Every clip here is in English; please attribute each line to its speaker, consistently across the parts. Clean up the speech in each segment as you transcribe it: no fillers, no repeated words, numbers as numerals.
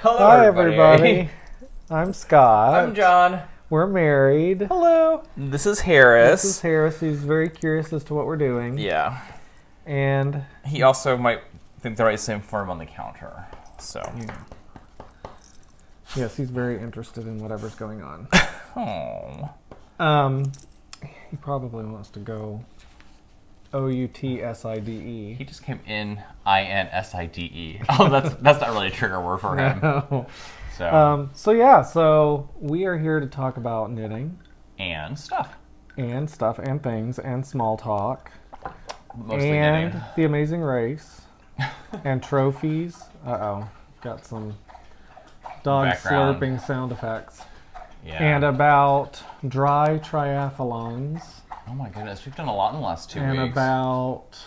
Speaker 1: Hello,
Speaker 2: Hi,
Speaker 1: everybody.
Speaker 2: everybody. I'm Scott.
Speaker 1: I'm John.
Speaker 2: We're married.
Speaker 1: Hello. This is Harris.
Speaker 2: This is Harris. He's very curious as to what we're doing.
Speaker 1: Yeah.
Speaker 2: And
Speaker 1: he also might think the right same form on the counter. So.
Speaker 2: Yes, he's very interested in whatever's going on.
Speaker 1: Oh.
Speaker 2: He probably wants to go OUTSIDE.
Speaker 1: He just came in INSIDE. Oh, that's not really a trigger word for him.
Speaker 2: No.
Speaker 1: So
Speaker 2: we are here to talk about knitting.
Speaker 1: And stuff.
Speaker 2: And stuff and things and small talk.
Speaker 1: Mostly
Speaker 2: and
Speaker 1: knitting.
Speaker 2: The Amazing Race. And trophies. Got some dog
Speaker 1: Background.
Speaker 2: slurping sound effects.
Speaker 1: Yeah.
Speaker 2: And about dry triathlons.
Speaker 1: Oh my goodness, we've done a lot in the last 2
Speaker 2: And
Speaker 1: weeks.
Speaker 2: about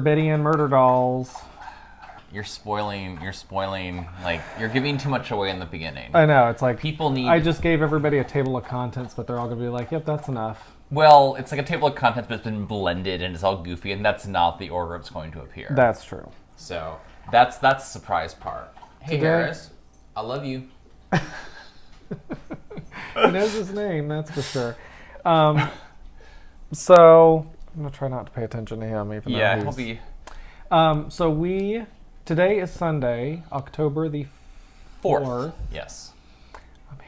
Speaker 2: Betty and murder dolls.
Speaker 1: You're spoiling, like, you're giving too much away in the beginning.
Speaker 2: I know, it's like,
Speaker 1: People need...
Speaker 2: I just gave everybody a table of contents, but they're all going to be like, yep, that's enough.
Speaker 1: Well, it's like a table of contents, but it's been blended and it's all goofy, and that's not the order it's going to appear.
Speaker 2: That's true.
Speaker 1: So, that's the surprise part. Hey,
Speaker 2: Today-
Speaker 1: Harris, I love you.
Speaker 2: He knows his name, that's for sure. So, I'm going to try not to pay attention to him, even
Speaker 1: Yeah,
Speaker 2: though
Speaker 1: he'll
Speaker 2: be... Today is Sunday, October the 4th.
Speaker 1: Yes.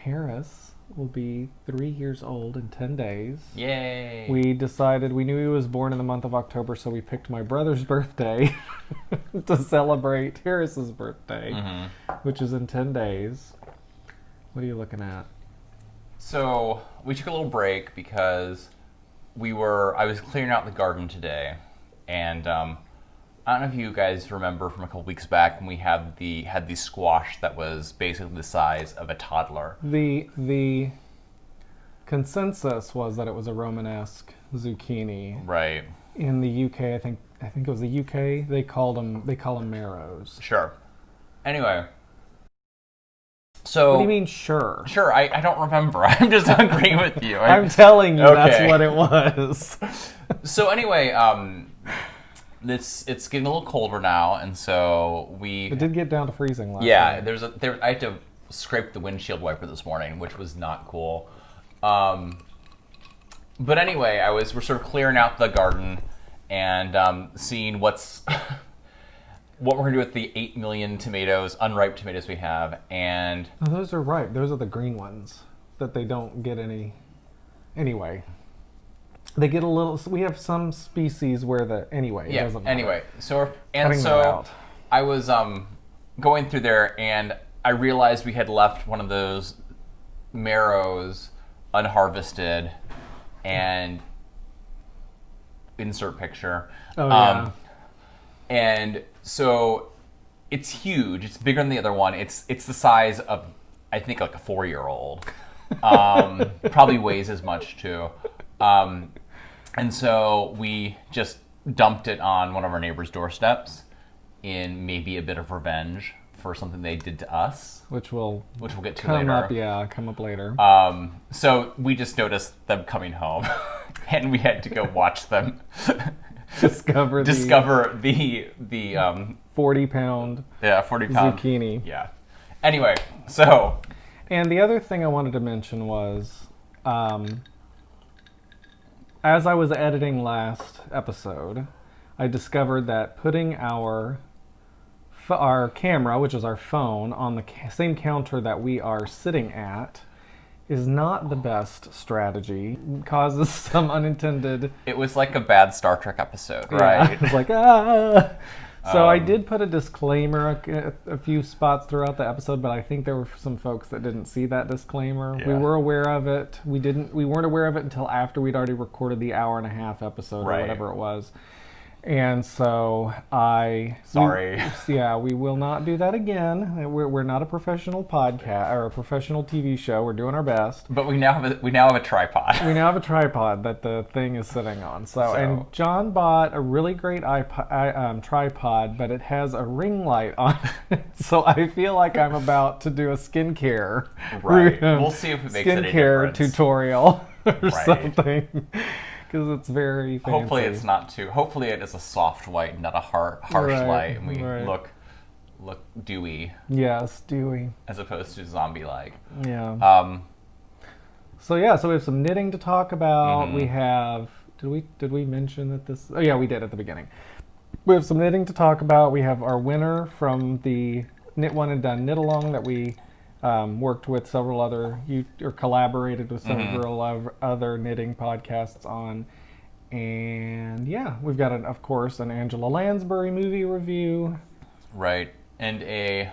Speaker 2: Harris will be 3 years old in 10 days.
Speaker 1: Yay.
Speaker 2: We decided, we knew he was born in the month of October, so we picked my brother's birthday to celebrate Harris's birthday, which is in 10 days. What are you looking at?
Speaker 1: So, we took a little break because I was clearing out the garden today, and I don't know if you guys remember from a couple weeks back when we had the squash that was basically the size of a toddler.
Speaker 2: The consensus was that it was a Romanesque zucchini.
Speaker 1: Right.
Speaker 2: In the UK, I think it was the UK. They call them marrows.
Speaker 1: Sure. Anyway. So.
Speaker 2: What do you mean, sure?
Speaker 1: Sure, I don't remember. I'm just agreeing with you.
Speaker 2: I'm telling you,
Speaker 1: Okay.
Speaker 2: That's what it was.
Speaker 1: So anyway, it's getting a little colder now, and so
Speaker 2: It did get down to freezing last
Speaker 1: Yeah,
Speaker 2: night.
Speaker 1: I had to scrape the windshield wiper this morning, which was not cool. But anyway, we're sort of clearing out the garden and seeing what we're gonna do with the 8 million tomatoes, unripe tomatoes we have, and
Speaker 2: Oh, those are ripe. Those are the green ones that they don't get any. Anyway, they get a little. We have some species where it doesn't matter.
Speaker 1: Anyway, so
Speaker 2: out.
Speaker 1: I was going through there and I realized we had left one of those marrows unharvested, and insert picture.
Speaker 2: Oh yeah.
Speaker 1: And so it's huge. It's bigger than the other one. It's the size of, I think, like a 4-year-old. Probably weighs as much too. And so we just dumped it on one of our neighbors' doorsteps in maybe a bit of revenge for something they did to us.
Speaker 2: Which we'll
Speaker 1: get to
Speaker 2: come
Speaker 1: later.
Speaker 2: up. Come up later.
Speaker 1: So we just noticed them coming home, and we had to go watch them
Speaker 2: discover
Speaker 1: the
Speaker 2: 40-pound
Speaker 1: 40-pound
Speaker 2: zucchini.
Speaker 1: Yeah. Anyway, so.
Speaker 2: And the other thing I wanted to mention was, as I was editing last episode, I discovered that putting our camera, which is our phone, on the same counter that we are sitting at is not the best strategy. It causes some unintended...
Speaker 1: It was like a bad Star Trek episode, right?
Speaker 2: Yeah, it's like, ah! So I did put a disclaimer a few spots throughout the episode, but I think there were some folks that didn't see that disclaimer.
Speaker 1: Yeah.
Speaker 2: We were aware of it. We weren't aware of it until after we'd already recorded the hour-and-a-half episode or whatever it was. And so
Speaker 1: Sorry.
Speaker 2: We will not do that again. We're not a professional podcast or a professional TV show. We're doing our best.
Speaker 1: But we now have a tripod.
Speaker 2: We now have a tripod that the thing is sitting on. And John bought a really great tripod, but it has a ring light on it. So I feel like I'm about to do a skincare
Speaker 1: Right. We'll see if it makes any
Speaker 2: skincare
Speaker 1: difference.
Speaker 2: tutorial or something. because it's very fancy.
Speaker 1: Hopefully it's not too. Hopefully it is a soft white, not a harsh light, and we look dewy.
Speaker 2: Yes, dewy.
Speaker 1: As opposed to zombie-like.
Speaker 2: Yeah. So we have some knitting to talk about.
Speaker 1: Mm-hmm.
Speaker 2: We have. Did we mention that this? Oh yeah, we did at the beginning. We have some knitting to talk about. We have our winner from the Knit One and Done Knit Along that we worked with several other, or collaborated with several other knitting podcasts on. And yeah, we've got, of course, an Angela Lansbury movie review.
Speaker 1: Right. And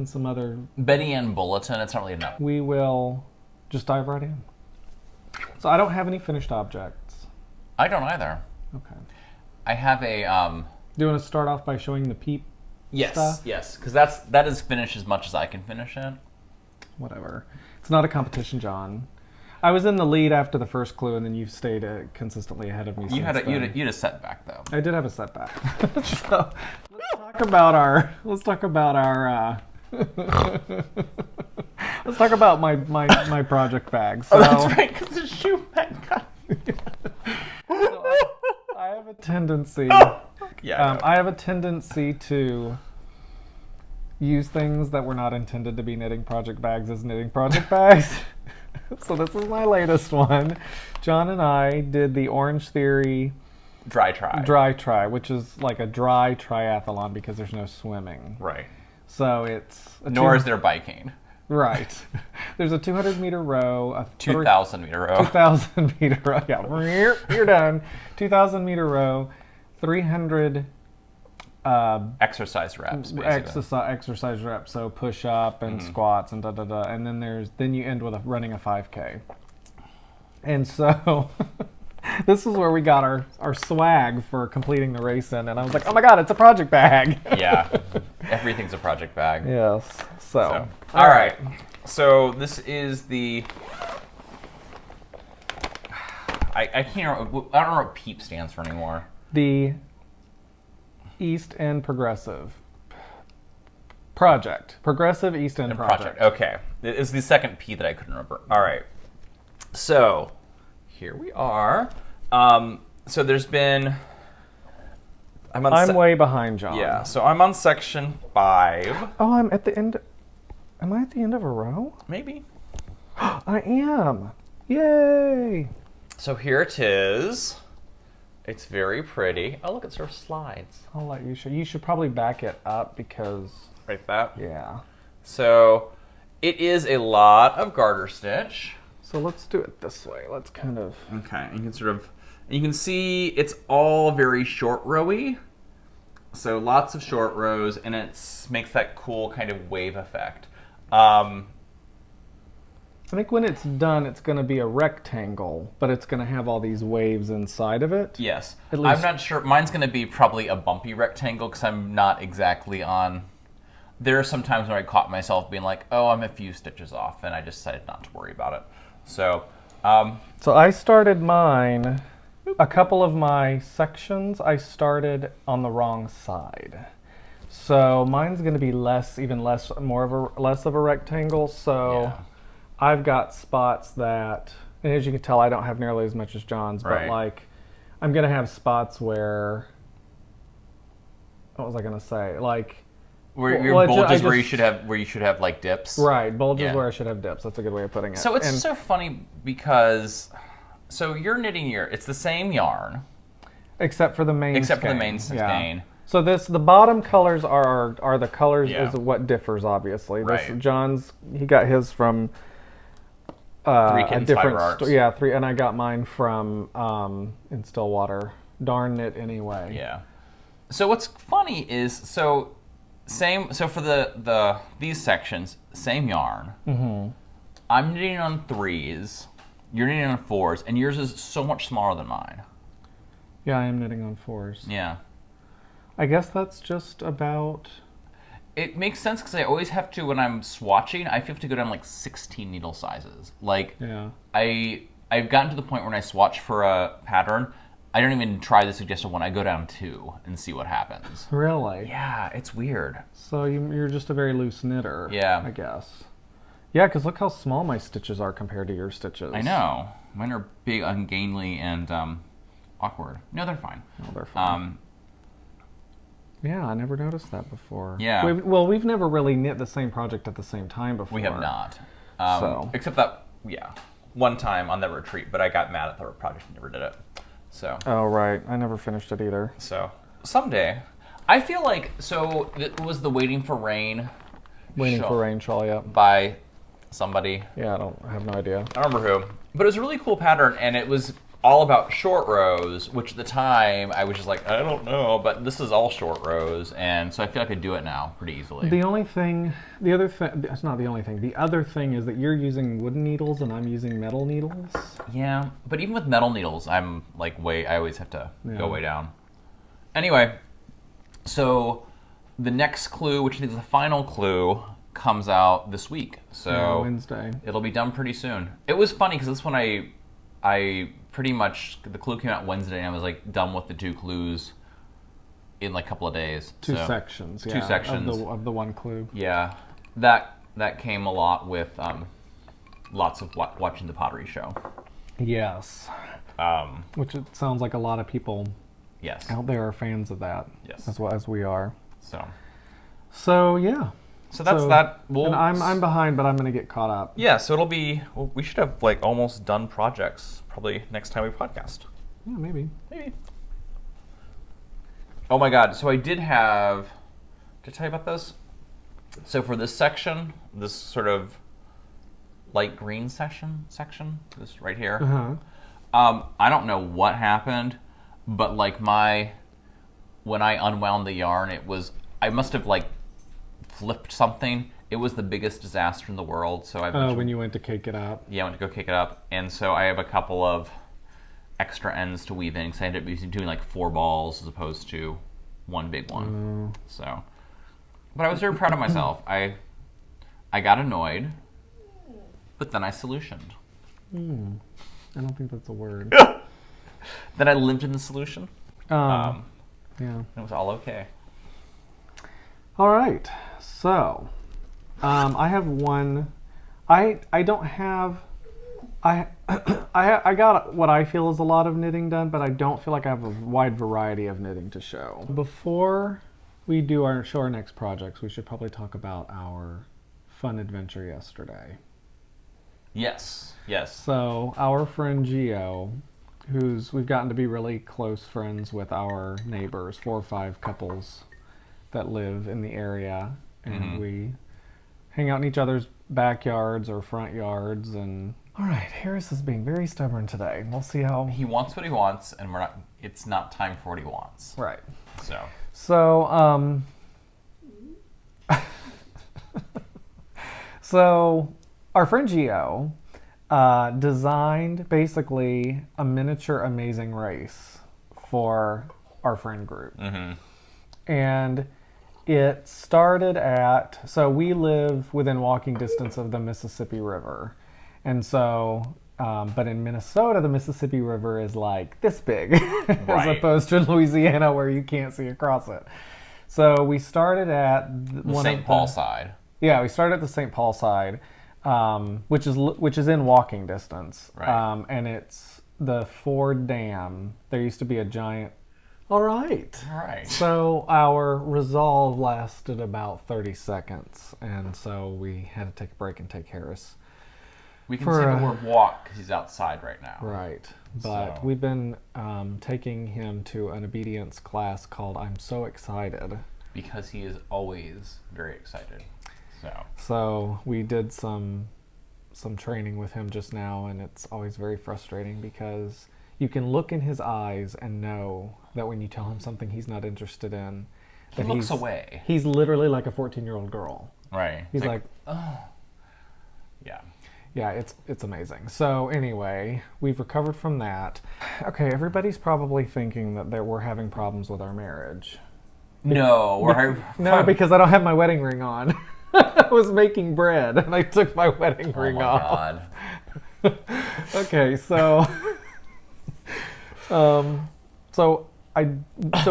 Speaker 2: some other...
Speaker 1: Betty Ann Bulletin. It's not really enough.
Speaker 2: We will just dive right in. So I don't have any finished objects.
Speaker 1: I don't either.
Speaker 2: Okay.
Speaker 1: I have a...
Speaker 2: Do you want to start off by showing the peep stuff?
Speaker 1: Yes. Because that is finished as much as I can finish it.
Speaker 2: Whatever. It's not a competition, John. I was in the lead after the first clue, and then you've stayed consistently ahead of me.
Speaker 1: You had a setback, though.
Speaker 2: I did have a setback. So let's talk about our. Let's talk about my project bag. So,
Speaker 1: oh, that's right, because the shoe bag got.
Speaker 2: So I have a tendency.
Speaker 1: Yeah.
Speaker 2: I have a tendency to use things that were not intended to be knitting project bags as knitting project bags. So this is my latest one. John and I did the Orange Theory
Speaker 1: Dry try,
Speaker 2: which is like a dry triathlon because there's no swimming.
Speaker 1: Right.
Speaker 2: So it's...
Speaker 1: Nor is there biking.
Speaker 2: Right. There's a 200-meter row, a
Speaker 1: 2,000-meter row.
Speaker 2: 2,000-meter row. Yeah, you're done. 2,000-meter row, 300...
Speaker 1: exercise reps, basically.
Speaker 2: Exercise reps, so push up and squats and da-da-da. And then you end with running a 5K. And so... This is where we got our swag for completing the race in, and I was like, oh my god, it's a project bag.
Speaker 1: Yeah, everything's a project bag.
Speaker 2: Yes. So.
Speaker 1: All right. So this is the... I can't remember, I don't know what PEEP stands for anymore.
Speaker 2: The East End Progressive Project. Progressive East End Project.
Speaker 1: Okay. It's the second P that I couldn't remember. All right. So... here we are. So there's been... I'm
Speaker 2: way behind, John.
Speaker 1: Yeah, so I'm on section 5.
Speaker 2: Oh, I'm at the end... Am I at the end of a row?
Speaker 1: Maybe.
Speaker 2: I am. Yay!
Speaker 1: So here it is. It's very pretty. Oh, look, it sort of slides.
Speaker 2: I'll let you show. You should probably back it up because...
Speaker 1: Right, that?
Speaker 2: Yeah.
Speaker 1: So it is a lot of garter stitch.
Speaker 2: So let's do it this way. Let's kind of...
Speaker 1: Okay, you can see it's all very short rowy. So lots of short rows, and it makes that cool kind of wave effect.
Speaker 2: I think when it's done, it's going to be a rectangle, but it's going to have all these waves inside of it.
Speaker 1: Yes.
Speaker 2: At least...
Speaker 1: I'm not sure. Mine's going to be probably a bumpy rectangle because I'm not exactly on... There are some times where I caught myself being like, oh, I'm a few stitches off, and I decided not to worry about it. So
Speaker 2: I started mine, a couple of my sections, I started on the wrong side. So mine's going to be less of a rectangle. So yeah. I've got spots that, and as you can tell, I don't have nearly as much as John's, but like, I'm going to have spots where, what was I going to say? Like,
Speaker 1: bulges where you should have like dips.
Speaker 2: Right, bulges where I should have dips. That's a good way of putting it.
Speaker 1: So it's so funny because you're knitting it's the same yarn.
Speaker 2: Except for the main
Speaker 1: skein.
Speaker 2: Yeah. So the bottom colors are the colors is what differs obviously.
Speaker 1: Right.
Speaker 2: He got his from
Speaker 1: Three Kittens Fiber Arts.
Speaker 2: and I got mine from in Stillwater. Darn Knit Anyway.
Speaker 1: Yeah. So what's funny is for these sections, same yarn. Mm-hmm. I'm knitting on 3s, you're knitting on 4s, and yours is so much smaller than mine.
Speaker 2: Yeah, I am knitting on 4s.
Speaker 1: Yeah.
Speaker 2: I guess that's just about...
Speaker 1: It makes sense because I always have to, when I'm swatching, I have to go down like 16 needle sizes. Like,
Speaker 2: yeah.
Speaker 1: I've gotten to the point when I swatch for a pattern, I don't even try the suggested one. I go down 2 and see what happens.
Speaker 2: Really?
Speaker 1: Yeah, it's weird.
Speaker 2: So you're just a very loose knitter.
Speaker 1: Yeah.
Speaker 2: I guess. Yeah, because look how small my stitches are compared to your stitches.
Speaker 1: I know. Mine are big, ungainly, and awkward. No, they're fine.
Speaker 2: No, they're fine. Yeah, I never noticed that before.
Speaker 1: Yeah.
Speaker 2: We've never really knit the same project at the same time before.
Speaker 1: We have not. Except that, one time on the retreat, but I got mad at the project and never did it. So.
Speaker 2: Oh, right. I never finished it either.
Speaker 1: So, someday. I feel like, so it was the Waiting for Rain.
Speaker 2: Waiting for Rain shawl, yeah.
Speaker 1: By somebody.
Speaker 2: Yeah, I have no idea.
Speaker 1: I don't remember who. But it was a really cool pattern, and it was all about short rows, which at the time I was just like, I don't know, but this is all short rows, and so I feel like I could do it now pretty easily.
Speaker 2: The other thing, it's not the only thing. The other thing is that you're using wooden needles and I'm using metal needles.
Speaker 1: Yeah, but even with metal needles, I'm like I always have to go way down. Anyway, so the next clue, which I think is the final clue, comes out this week. So
Speaker 2: Wednesday.
Speaker 1: It'll be done pretty soon. It was funny because this one I pretty much, the clue came out Wednesday and I was like done with the 2 clues in like a couple of days.
Speaker 2: Two sections.
Speaker 1: 2 sections.
Speaker 2: Of the one clue.
Speaker 1: Yeah. That came a lot with lots of watching the pottery show.
Speaker 2: Yes. Which it sounds like a lot of people out there are fans of that.
Speaker 1: Yes.
Speaker 2: As well as we are.
Speaker 1: So
Speaker 2: yeah.
Speaker 1: So that's that.
Speaker 2: And I'm behind, but I'm going to get caught up.
Speaker 1: Yeah, so it'll be, we should have like almost done projects probably next time we podcast.
Speaker 2: Yeah, maybe.
Speaker 1: Oh my god, so did I tell you about this? So for this section, this sort of light green section, this right here, I don't know what happened, but like when I unwound the yarn, I must have like flipped something. It was the biggest disaster in the world. So
Speaker 2: when you went to cake it up.
Speaker 1: Yeah, I went to go cake it up, and so I have a couple of extra ends to weave in because I ended up doing like 4 balls as opposed to one big one. So, but I was very proud of myself. I got annoyed, but then I solutioned.
Speaker 2: I don't think that's a word.
Speaker 1: Then I lived in the solution.
Speaker 2: Yeah.
Speaker 1: It was all okay.
Speaker 2: All right. So, I have one. I don't have. I got what I feel is a lot of knitting done, but I don't feel like I have a wide variety of knitting to show. Before we do our next projects, we should probably talk about our fun adventure yesterday.
Speaker 1: Yes.
Speaker 2: So our friend Gio, we've gotten to be really close friends with our neighbors, 4 or 5 couples that live in the area, and we hang out in each other's backyards or front yards. And all right, Harris is being very stubborn today. We'll see how
Speaker 1: he wants what he wants, and it's not time for what he wants.
Speaker 2: Right.
Speaker 1: So
Speaker 2: so our friend Gio designed basically a miniature Amazing Race for our friend group. And it started so we live within walking distance of the Mississippi River. And so, but in Minnesota, the Mississippi River is like this big, as opposed to Louisiana where you can't see across it. So we started at
Speaker 1: the St. Paul side.
Speaker 2: Yeah, we started at the St. Paul side, which is in walking distance.
Speaker 1: Right.
Speaker 2: And it's the Ford Dam. There used to be a giant. All right. So our resolve lasted about 30 seconds, and so we had to take a break and take Harris.
Speaker 1: We can say the word walk because he's outside right now.
Speaker 2: Right. But we've been taking him to an obedience class called I'm So Excited.
Speaker 1: Because he is always very excited.
Speaker 2: So we did some training with him just now, and it's always very frustrating because you can look in his eyes and know that when you tell him something he's not interested in,
Speaker 1: he looks away.
Speaker 2: He's literally like a 14-year-old girl.
Speaker 1: Right.
Speaker 2: He's like,
Speaker 1: oh. Yeah.
Speaker 2: Yeah, it's amazing. So anyway, we've recovered from that. Okay, everybody's probably thinking that we're having problems with our marriage.
Speaker 1: No,
Speaker 2: no, because I don't have my wedding ring on. I was making bread and I took my wedding ring off.
Speaker 1: Oh my God.
Speaker 2: Okay, so so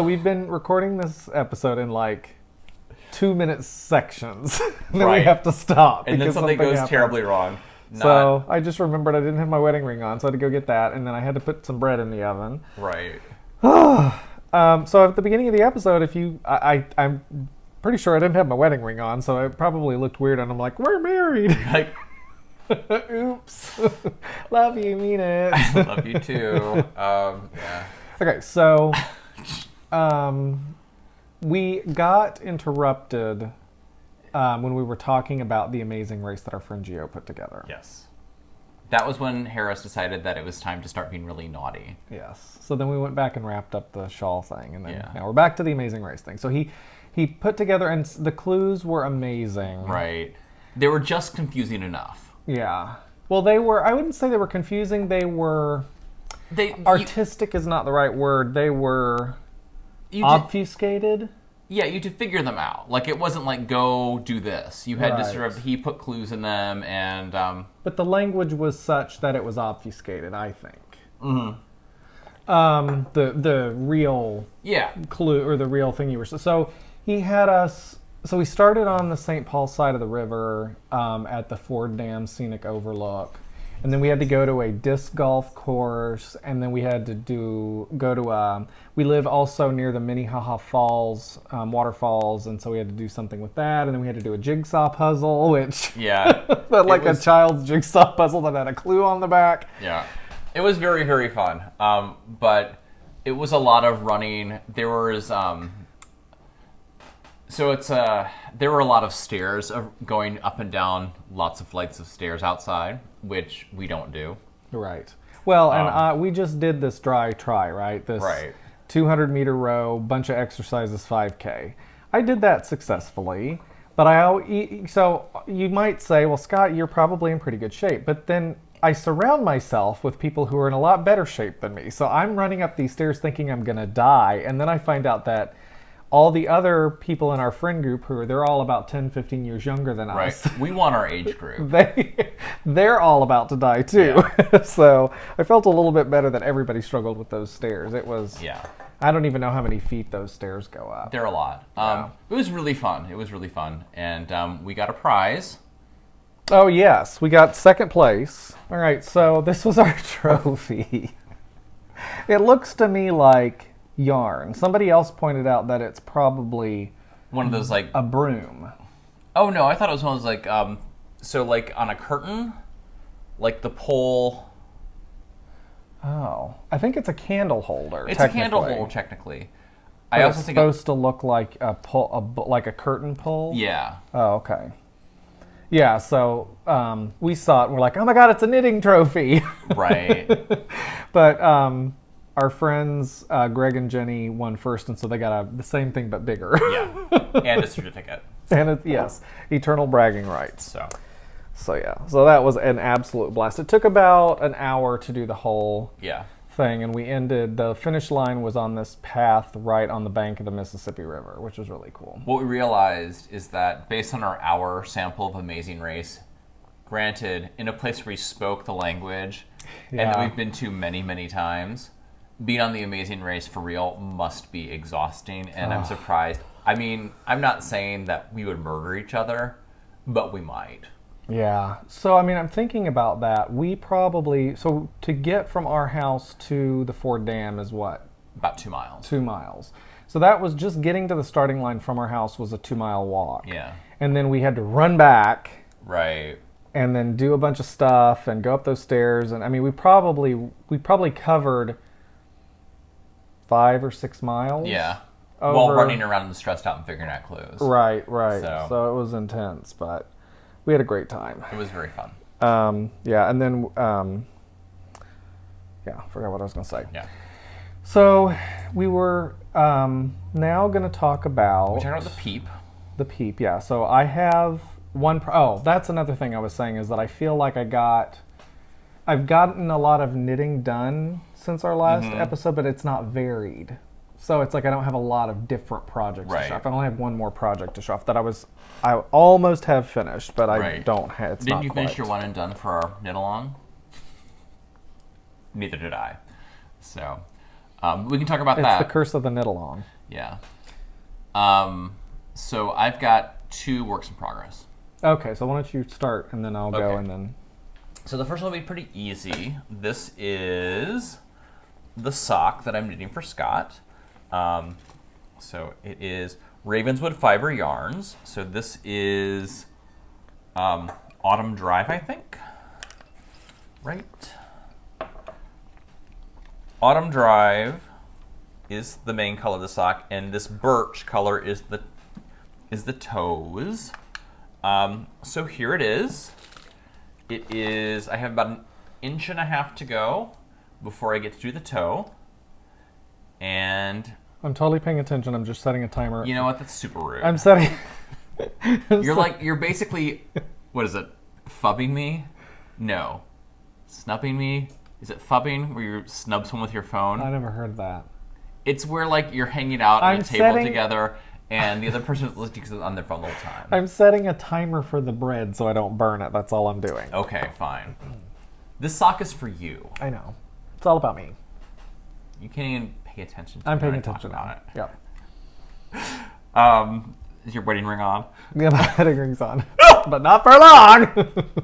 Speaker 2: we've been recording this episode in like 2-minute sections. Then we
Speaker 1: Right.
Speaker 2: have to stop.
Speaker 1: And then
Speaker 2: because
Speaker 1: something goes
Speaker 2: happens.
Speaker 1: terribly wrong.
Speaker 2: So I just remembered I didn't have my wedding ring on, so I had to go get that, and then I had to put some bread in the oven.
Speaker 1: Right.
Speaker 2: So at the beginning of the episode, I'm pretty sure I didn't have my wedding ring on, so it probably looked weird, and I'm like, we're married.
Speaker 1: Like,
Speaker 2: Oops. Love you, mean it.
Speaker 1: love you too. Yeah.
Speaker 2: Okay, so we got interrupted when we were talking about the amazing race that our friend Gio put together.
Speaker 1: Yes. That was when Harris decided that it was time to start being really naughty.
Speaker 2: Yes. So then we went back and wrapped up the shawl thing, and then
Speaker 1: Yeah.
Speaker 2: now we're back to the amazing race thing. So he put together, and the clues were amazing.
Speaker 1: Right. They were just confusing enough.
Speaker 2: Yeah. Well, they were. I wouldn't say they were confusing. They were. Artistic is not the right word. They were obfuscated.
Speaker 1: Yeah, you had to figure them out. Like, it wasn't like, go do this. You had to sort of, he put clues in them, and...
Speaker 2: But the language was such that it was obfuscated, I think.
Speaker 1: Mm-hmm.
Speaker 2: The real
Speaker 1: Yeah.
Speaker 2: clue, or the real thing you were... So he had us... So we started on the St. Paul side of the river at the Ford Dam Scenic Overlook. And then we had to go to a disc golf course, and then we had to we live also near the Minnehaha Falls, waterfalls, and so we had to do something with that, and then we had to do a jigsaw puzzle, which...
Speaker 1: Yeah.
Speaker 2: but like a child's jigsaw puzzle that had a clue on the back.
Speaker 1: Yeah. It was very, very fun. But it was a lot of running. There was... there were a lot of stairs going up and down, lots of flights of stairs outside, which we don't do.
Speaker 2: Right. Well, and we just did this dry try, right? This 200-meter row, bunch of exercises, 5K. I did that successfully, but so you might say, well, Scott, you're probably in pretty good shape. But then I surround myself with people who are in a lot better shape than me. So I'm running up these stairs thinking I'm going to die, and then I find out that all the other people in our friend group they're all about 10, 15 years younger than us.
Speaker 1: Right. We want our age group.
Speaker 2: They're all about to die too. Yeah. So I felt a little bit better that everybody struggled with those stairs. It was... Yeah. I don't even know how many feet those stairs go up.
Speaker 1: They're a lot.
Speaker 2: Yeah.
Speaker 1: It was really fun. And we got a prize.
Speaker 2: Oh, yes. We got second place. All right. So this was our trophy. It looks to me like yarn. Somebody else pointed out that it's probably
Speaker 1: one of those, like,
Speaker 2: a broom.
Speaker 1: Oh no, I thought it was one of those, like, so like on a curtain, like the pole.
Speaker 2: Oh, I think it's a candle holder.
Speaker 1: It's a candle holder technically.
Speaker 2: But I also think it's supposed to look like like a curtain pole.
Speaker 1: Yeah.
Speaker 2: Oh, okay. Yeah, so we saw it and we're like, oh my god, it's a knitting trophy.
Speaker 1: Right.
Speaker 2: But our friends, Greg and Jenny, won first, and so they got the same thing but bigger.
Speaker 1: Yeah, and a certificate.
Speaker 2: And yes, eternal bragging rights. So yeah, so that was an absolute blast. It took about an hour to do the whole thing, and the finish line was on this path right on the bank of the Mississippi River, which was really cool.
Speaker 1: What we realized is that based on our hour sample of Amazing Race, granted, in a place where we spoke the language, and that we've been to many, many times, being on the Amazing Race for real must be exhausting, and I'm surprised. I mean, I'm not saying that we would murder each other, but we might.
Speaker 2: Yeah. So, I mean, I'm thinking about that. So to get from our house to the Ford Dam is what?
Speaker 1: About 2 miles.
Speaker 2: 2 miles. So that was just getting to the starting line from our house was a 2-mile walk.
Speaker 1: Yeah.
Speaker 2: And then we had to run back.
Speaker 1: Right.
Speaker 2: And then do a bunch of stuff and go up those stairs. And I mean, we probably covered 5 or 6 miles.
Speaker 1: Yeah. While running around and stressed out and figuring out clues.
Speaker 2: Right. So it was intense, but we had a great time.
Speaker 1: It was very fun.
Speaker 2: And then, I forgot what I was going to say.
Speaker 1: Yeah.
Speaker 2: So we were now going to talk about...
Speaker 1: We talked about the peep.
Speaker 2: The peep, yeah. So I have one... that's another thing I was saying is that I feel like I've gotten a lot of knitting done since our last episode, but it's not varied. So it's like I don't have a lot of different projects to show off. I only have one more project to show off that I almost have finished, but I don't have.
Speaker 1: Didn't you finish your one and done for our knit along? Neither did I. So we can talk about that.
Speaker 2: It's the curse of the knit along.
Speaker 1: Yeah. So I've got 2 works in progress.
Speaker 2: Okay, so why don't you start, and then I'll go,
Speaker 1: Okay.
Speaker 2: and then...
Speaker 1: So the first one will be pretty easy. This is the sock that I'm knitting for Scott. So it is Ravenswood Fibre Yarns. So this is Autumn Drive, I think. Right? Autumn Drive is the main color of the sock, and this birch color is the toes. So here it is. It is, I have about 1.5 inches to go before I get to do the toe. And
Speaker 2: I'm totally paying attention. I'm just setting a timer.
Speaker 1: you know what? That's super rude.
Speaker 2: I'm setting...
Speaker 1: You're basically, what is it? Fubbing me? No. Snubbing me? Is it fubbing where you snub someone with your phone?
Speaker 2: I never heard that.
Speaker 1: It's where like you're hanging out at
Speaker 2: I'm
Speaker 1: a table
Speaker 2: setting-
Speaker 1: together and the other person is listening on their phone the whole time.
Speaker 2: I'm setting a timer for the bread so I don't burn it. That's all I'm doing.
Speaker 1: Okay, fine. This sock is for you.
Speaker 2: I know. It's all about me.
Speaker 1: You can't even pay attention to
Speaker 2: I'm
Speaker 1: it
Speaker 2: paying
Speaker 1: when I talk
Speaker 2: attention
Speaker 1: about
Speaker 2: now. Yep.
Speaker 1: it. Is your wedding ring on?
Speaker 2: Yeah, my wedding ring's on. But not for long!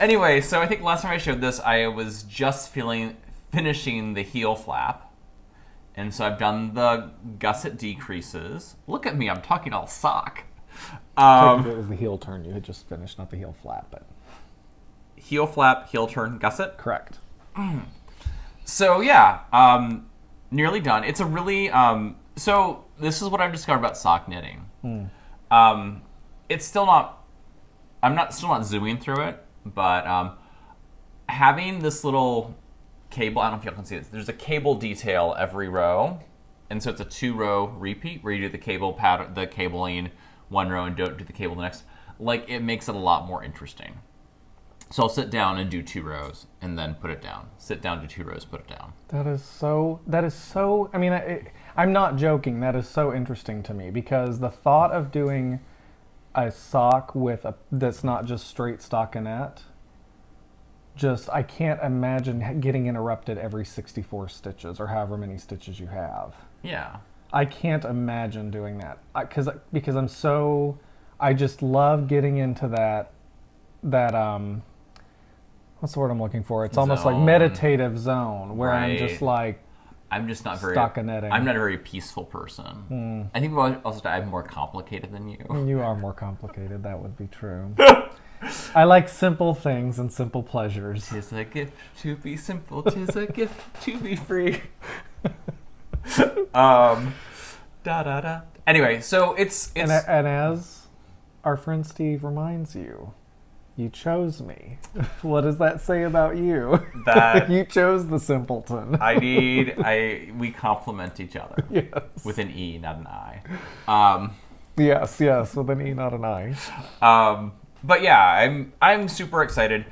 Speaker 1: Anyway, so I think last time I showed this, I was just finishing the heel flap. And so I've done the gusset decreases. Look at me, I'm talking all sock.
Speaker 2: Technically, it was the heel turn you had just finished, not the heel flap, but...
Speaker 1: Heel flap, heel turn, gusset.
Speaker 2: Correct.
Speaker 1: So yeah, nearly done. It's a really, so this is what I've discovered about sock knitting. It's still not, still not zooming through it, but having this little cable, I don't know if y'all can see this, there's a cable detail every row, and so it's a 2-row repeat where you do the cable pattern, the cabling one row and don't do the cable the next. Like, it makes it a lot more interesting. So I'll sit down and do 2 rows and then put it down. Sit down, do 2 rows, put it down.
Speaker 2: That is so, I mean, I'm not joking, that is so interesting to me, because the thought of doing a sock that's not just straight stockinette, I can't imagine getting interrupted every 64 stitches or however many stitches you have.
Speaker 1: Yeah.
Speaker 2: I can't imagine doing that because I just love getting into that what's the word I'm looking for? It's almost like meditative zone where I'm just like
Speaker 1: I'm just not very
Speaker 2: stockinetting.
Speaker 1: I'm not a very peaceful person. I think also I'm more complicated than you.
Speaker 2: You are more complicated, that would be true. I like simple things and simple pleasures.
Speaker 1: 'Tis a gift to be simple, 'tis a gift to be free. Anyway, so it's
Speaker 2: and as our friend Steve reminds you, you chose me. What does that say about you?
Speaker 1: That
Speaker 2: you chose the simpleton.
Speaker 1: we complement each other.
Speaker 2: Yes.
Speaker 1: With an E, not an I.
Speaker 2: Yes, with an E, not an I.
Speaker 1: But yeah, I'm super excited.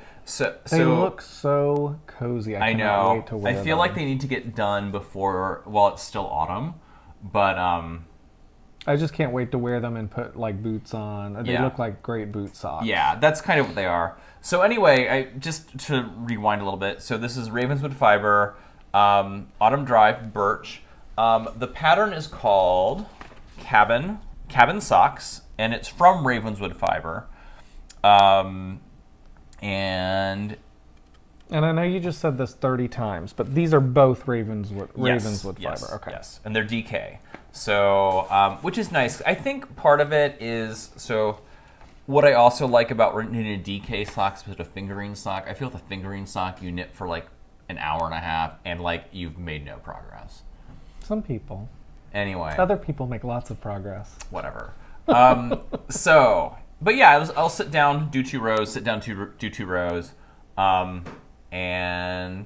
Speaker 2: They look so cozy. I cannot wait to wear them.
Speaker 1: I feel like they need to get done while it's still autumn, but
Speaker 2: I just can't wait to wear them and put like boots on. They look like great boot socks.
Speaker 1: Yeah, that's kind of what they are. So anyway, just to rewind a little bit. So this is Ravenswood Fibre, Autumn Drive Birch. The pattern is called Cabin Socks, and it's from Ravenswood Fibre. And
Speaker 2: I know you just said this 30 times, but these are both Ravenswood Fibre.
Speaker 1: Yes,
Speaker 2: Okay.
Speaker 1: yes, and they're DK. So, which is nice. I think part of it is, so what I also like about knitting a DK sock instead of a fingering sock, I feel with a fingering sock you knit for like an hour and a half and like you've made no progress.
Speaker 2: Some people.
Speaker 1: Anyway.
Speaker 2: Other people make lots of progress.
Speaker 1: Whatever. But yeah, I'll sit down, do 2 rows, sit down, do 2 rows, and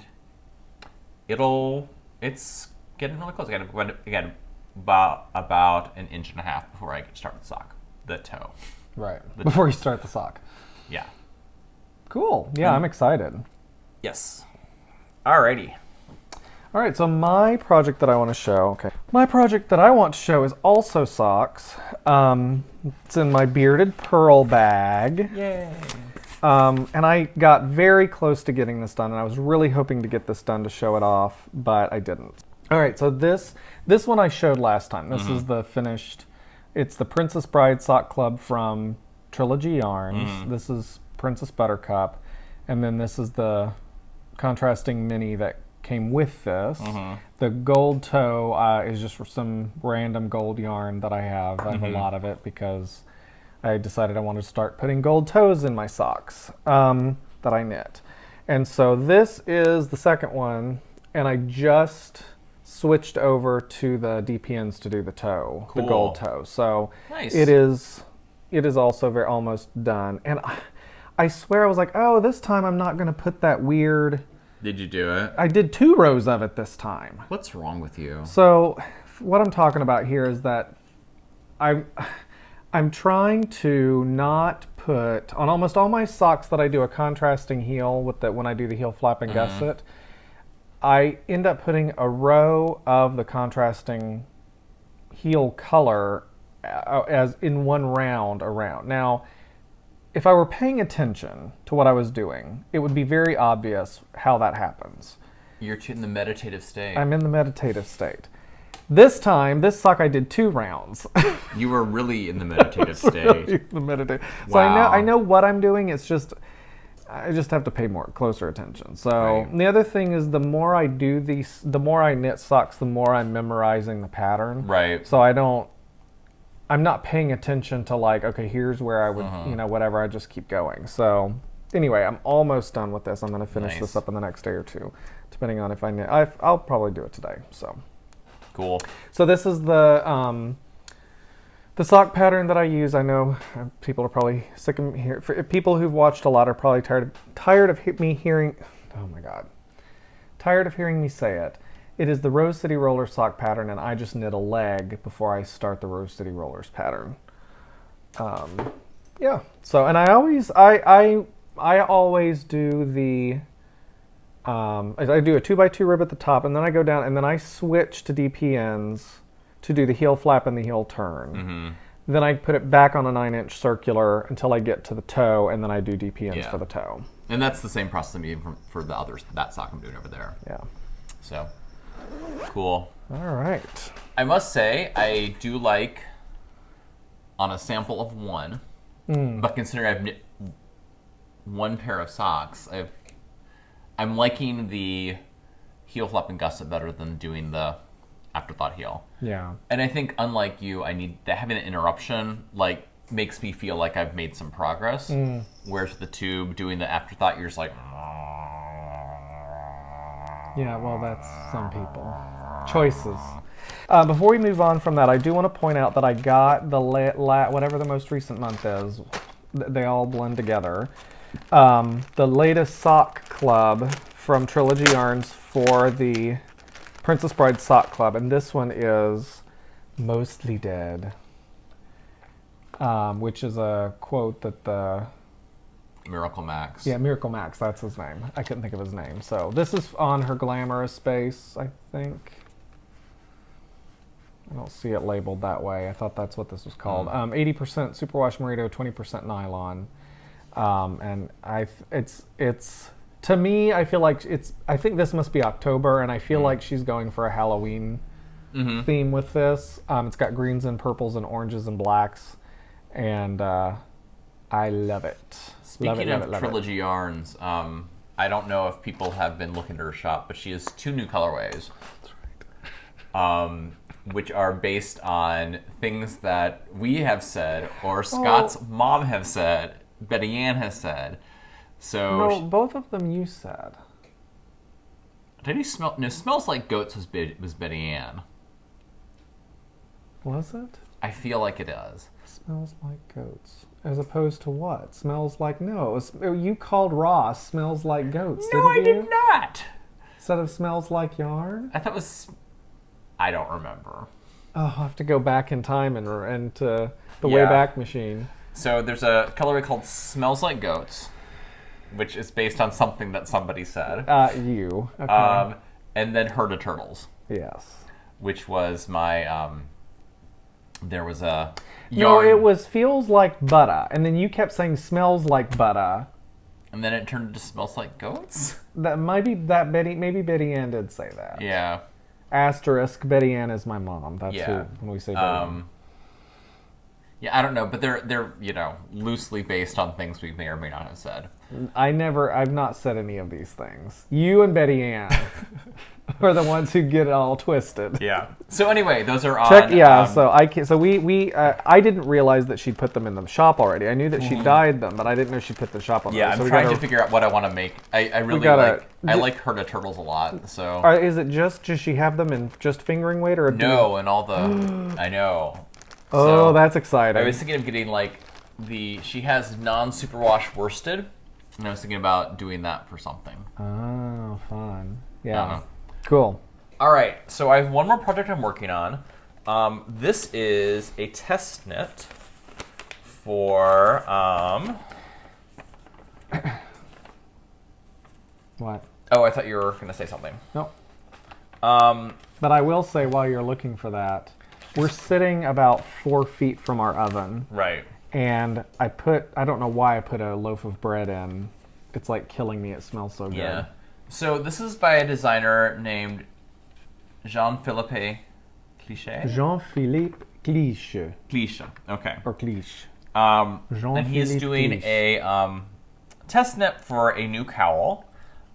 Speaker 1: it's getting really close. I got about 1.5 inches before I start the sock, the toe.
Speaker 2: Right, before you start the sock.
Speaker 1: Yeah.
Speaker 2: Cool. Yeah, I'm excited.
Speaker 1: Yes. Alrighty.
Speaker 2: All right, so my project that I want to show, my project that I want to show is also socks. It's in my bearded pearl bag.
Speaker 1: Yay.
Speaker 2: And I got very close to getting this done, and I was really hoping to get this done to show it off, but I didn't. All right, so this one I showed last time. This is the finished It's the Princess Bride Sock Club from Trilogy Yarns. This is Princess Buttercup. And then this is the contrasting mini that came with this. The gold toe is just some random gold yarn that I have. I have a lot of it because I decided I wanted to start putting gold toes in my socks that I knit. And so this is the second one, and I just switched over to the DPNs to do the toe, the gold toe. So
Speaker 1: nice.
Speaker 2: it is also almost done. And I swear I was like, oh, this time I'm not going to put that weird...
Speaker 1: Did you do it?
Speaker 2: I did 2 rows of it this time.
Speaker 1: What's wrong with you?
Speaker 2: So what I'm talking about here is that I'm trying to not put, on almost all my socks that I do a contrasting heel with when I do the heel flap and gusset, I end up putting a row of the contrasting heel color as in one round around. Now, if I were paying attention to what I was doing, it would be very obvious how that happens.
Speaker 1: You're in the meditative state.
Speaker 2: I'm in the meditative state. This time, this sock I did 2 rounds.
Speaker 1: You were really in the meditative state.
Speaker 2: Really the meditative. So
Speaker 1: Wow.
Speaker 2: I know what I'm doing. It's just I just have to pay closer attention. So
Speaker 1: Right.
Speaker 2: The other thing is the more I do these, the more I knit socks, the more I'm memorizing the pattern.
Speaker 1: Right.
Speaker 2: So I'm not paying attention to like, okay, here's where I would, whatever. I just keep going. So anyway, I'm almost done with this. I'm going to finish this up in the next day or two, depending on if I knit. I'll probably do it today. So
Speaker 1: cool.
Speaker 2: So this is the sock pattern that I use. I know people are probably sick of me here. For people who've watched a lot are probably tired of me hearing. Oh my God, tired of hearing me say it. It is the Rose City Roller sock pattern, and I just knit a leg before I start the Rose City Rollers pattern. Yeah. So, and I always do the. I do a 2x2 rib at the top, and then I go down, and then I switch to DPNs to do the heel flap and the heel turn. Then I put it back on a 9-inch circular until I get to the toe, and then I do DPNs for the toe.
Speaker 1: And that's the same process I'm using for the others, that sock I'm doing over there.
Speaker 2: Yeah.
Speaker 1: So, cool.
Speaker 2: All right.
Speaker 1: I must say, I do like, on a sample of one, but considering I've knit one pair of socks, I'm liking the heel flap and gusset better than doing the afterthought heel.
Speaker 2: Yeah.
Speaker 1: And I think, unlike you, I need that having an interruption like makes me feel like I've made some progress. Whereas the tube doing the afterthought, you're just like.
Speaker 2: Yeah. Well, that's some people. Choices. Before we move on from that, I do want to point out that I got the whatever the most recent month is. They all blend together. The latest sock club from Trilogy Yarns for the Princess Bride Sock Club, and this one is Mostly Dead, which is a quote that the
Speaker 1: Miracle Max.
Speaker 2: Yeah, Miracle Max, that's his name. I couldn't think of his name. So this is on her glamorous space, I think. I don't see it labeled that way. I thought that's what this was called. 80% superwash merino, 20% nylon. And it's to me, I feel like I think this must be October, and I feel like she's going for a Halloween theme with this. It's got greens and purples and oranges and blacks, and I love it.
Speaker 1: Speaking of Trilogy Yarns, I don't know if people have been looking at her shop, but she has 2 new colorways. That's right. Which are based on things that we have said, or Scott's mom have said, Betty Ann has said. So
Speaker 2: no, both of them you said.
Speaker 1: Did he smell? No, Smells Like Goats was Betty Ann.
Speaker 2: Was it?
Speaker 1: I feel like it is.
Speaker 2: Smells Like Goats. As opposed to what? Smells like you called Ross Smells Like Goats,
Speaker 1: No, I did not.
Speaker 2: Instead of Smells Like Yarn?
Speaker 1: I thought it was. I don't remember.
Speaker 2: Oh, I'll have to go back in time and to the Wayback Machine.
Speaker 1: So there's a colorway called Smells Like Goats, which is based on something that somebody said.
Speaker 2: You. Okay.
Speaker 1: And then Herd of Turtles.
Speaker 2: Yes.
Speaker 1: Which was my, there was a
Speaker 2: yarn. No, it was Feels Like Butter, and then you kept saying Smells Like Butter.
Speaker 1: And then it turned into Smells Like Goats?
Speaker 2: Maybe Betty Ann did say that.
Speaker 1: Yeah.
Speaker 2: Asterisk, Betty Ann is my mom. That's who, when we say Betty Ann.
Speaker 1: Yeah, I don't know, but they're loosely based on things we may or may not have said.
Speaker 2: I've not said any of these things. You and Betty Ann are the ones who get it all twisted.
Speaker 1: Yeah. So anyway, those are on.
Speaker 2: I didn't realize that she'd put them in the shop already. I knew that she dyed them, but I didn't know she put the shop on.
Speaker 1: Yeah,
Speaker 2: them.
Speaker 1: I'm trying to figure out what I want to make. I really like Herta turtles a lot. So
Speaker 2: is it just does she have them in just fingering weight or
Speaker 1: no? And all the I know.
Speaker 2: Oh,
Speaker 1: so
Speaker 2: that's exciting.
Speaker 1: I was thinking of getting she has non-superwash worsted, and I was thinking about doing that for something.
Speaker 2: Oh, fun. Yeah. Cool.
Speaker 1: All right, so I have one more project I'm working on. This is a test knit for
Speaker 2: What?
Speaker 1: Oh, I thought you were going to say something.
Speaker 2: Nope. But I will say while you're looking for that, we're sitting about 4 feet from our oven.
Speaker 1: Right.
Speaker 2: And I don't know why I put a loaf of bread in. It's like killing me. It smells so good.
Speaker 1: Yeah. So this is by a designer named Jean-Philippe Cliché.
Speaker 2: Jean-Philippe Cliché.
Speaker 1: Cliché. Okay.
Speaker 2: Or Cliché.
Speaker 1: And he's doing a test knit for a new cowl.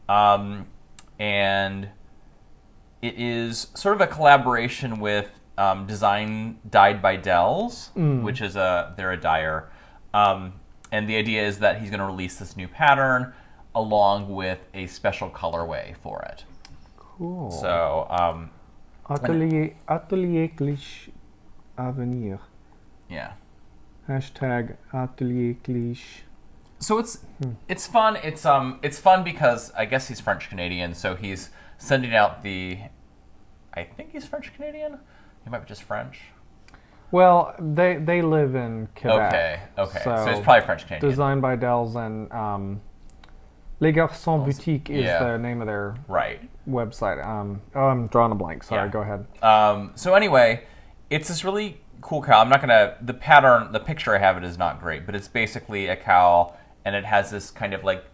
Speaker 1: And it is sort of a collaboration with Design Dyed by Dells, which is they're a dyer. And the idea is that he's going to release this new pattern along with a special colorway for it.
Speaker 2: Cool.
Speaker 1: So,
Speaker 2: Atelier Cliché Avenir.
Speaker 1: Yeah.
Speaker 2: Hashtag Atelier Cliché.
Speaker 1: So it's fun. It's fun because I guess he's French Canadian, so he's sending out I think he's French Canadian. He might be just French.
Speaker 2: Well, they live in Quebec.
Speaker 1: Okay. So it's probably French Canadian.
Speaker 2: Designed by Dells and Les Garçons Boutique is the name of their website. I'm drawing a blank. Sorry, go ahead.
Speaker 1: So anyway, it's this really cool cowl. I'm not gonna the pattern. The picture I have it is not great, but it's basically a cowl, and it has this kind of like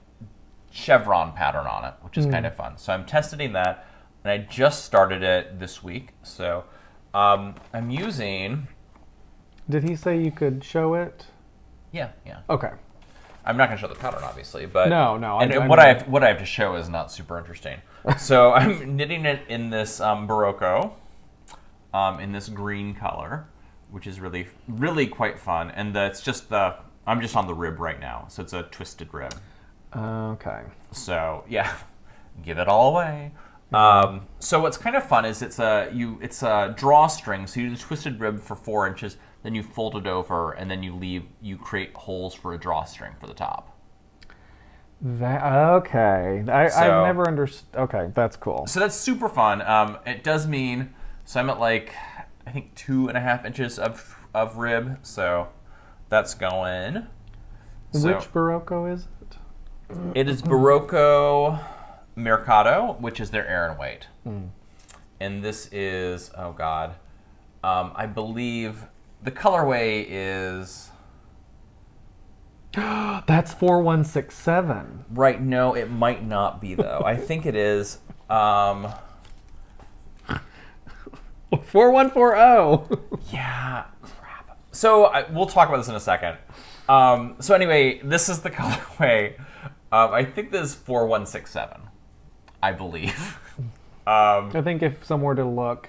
Speaker 1: chevron pattern on it, which is kind of fun. So I'm testing that, and I just started it this week. So I'm using.
Speaker 2: Did he say you could show it?
Speaker 1: Yeah.
Speaker 2: Okay.
Speaker 1: I'm not going to show the pattern, obviously, but
Speaker 2: no.
Speaker 1: And what I have to show is not super interesting. So I'm knitting it in this Barocco, in this green color, which is really, really quite fun. And I'm just on the rib right now, so it's a twisted rib.
Speaker 2: Okay.
Speaker 1: So yeah, give it all away. So what's kind of fun is it's a drawstring. So you do the twisted rib for 4 inches, then you fold it over, and then you create holes for a drawstring for the top.
Speaker 2: Okay. I've never understood. Okay, that's cool.
Speaker 1: So that's super fun. It does mean I'm at I think 2.5 inches of rib. So that's going.
Speaker 2: Which Barocco is it?
Speaker 1: It is Barocco Mercado, which is their Aran weight. And this is, I believe the colorway is...
Speaker 2: That's 4167.
Speaker 1: Right, no, it might not be, though. I think it is...
Speaker 2: 4140.
Speaker 1: Yeah, crap. So we'll talk about this in a second. So anyway, this is the colorway. I think this is 4167. I believe.
Speaker 2: I think if someone were to look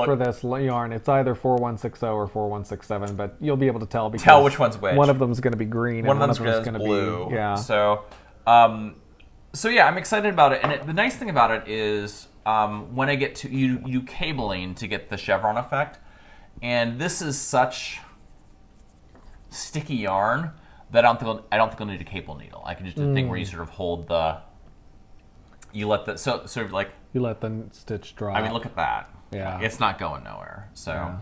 Speaker 2: for this yarn, it's either 4160 or 4167, but you'll be able to tell because
Speaker 1: which one's which.
Speaker 2: One of them is going to be green, and one of them is going to
Speaker 1: blue.
Speaker 2: Be
Speaker 1: So, yeah, I'm excited about it. And the nice thing about it is when I get to you do cabling to get the chevron effect, and this is such sticky yarn that I don't think I'll need a cable needle. I can just do the thing where you sort of hold the. You let the
Speaker 2: you let the stitch drop.
Speaker 1: I mean, look at that.
Speaker 2: Yeah,
Speaker 1: it's not going nowhere. So,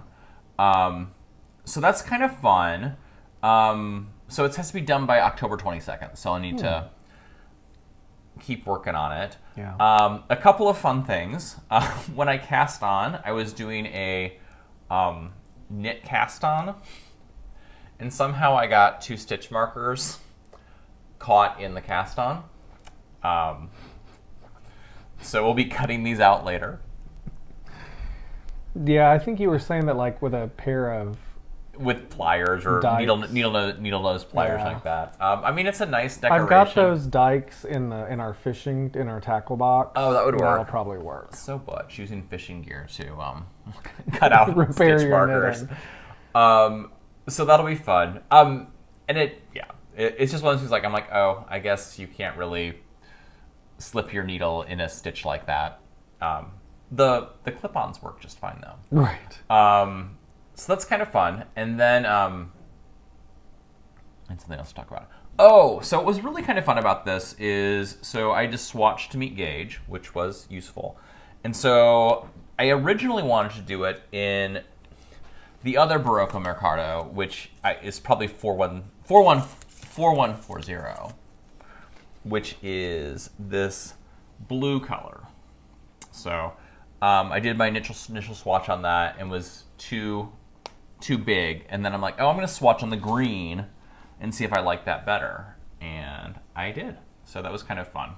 Speaker 1: so that's kind of fun. So it has to be done by October 22nd. So I need to keep working on it.
Speaker 2: Yeah.
Speaker 1: A couple of fun things. When I cast on, I was doing a knit cast on, and somehow I got 2 stitch markers caught in the cast on. So we'll be cutting these out later.
Speaker 2: Yeah, I think you were saying that with a pair of
Speaker 1: with pliers or
Speaker 2: Dikes.
Speaker 1: needle nose pliers
Speaker 2: Yeah.
Speaker 1: like that. I mean, it's a nice decoration.
Speaker 2: I've got those dikes in our tackle box.
Speaker 1: Oh, that would work.
Speaker 2: That'll probably work.
Speaker 1: So butch using fishing gear to cut out
Speaker 2: Repair
Speaker 1: stitch
Speaker 2: your
Speaker 1: markers.
Speaker 2: knitting.
Speaker 1: So that'll be fun. And it's just one of those things like I'm like, oh, I guess you can't really slip your needle in a stitch like that. The clip-ons work just fine though.
Speaker 2: Right.
Speaker 1: So that's kind of fun. And then and something else to talk about. Oh, so what was really kind of fun about this is, so I just swatched to meet gauge, which was useful. And so I originally wanted to do it in the other Barocco Mercado, which is probably 4140, which is this blue color. So I did my initial swatch on that and was too big. And then I'm like, oh, I'm going to swatch on the green and see if I like that better. And I did. So that was kind of fun.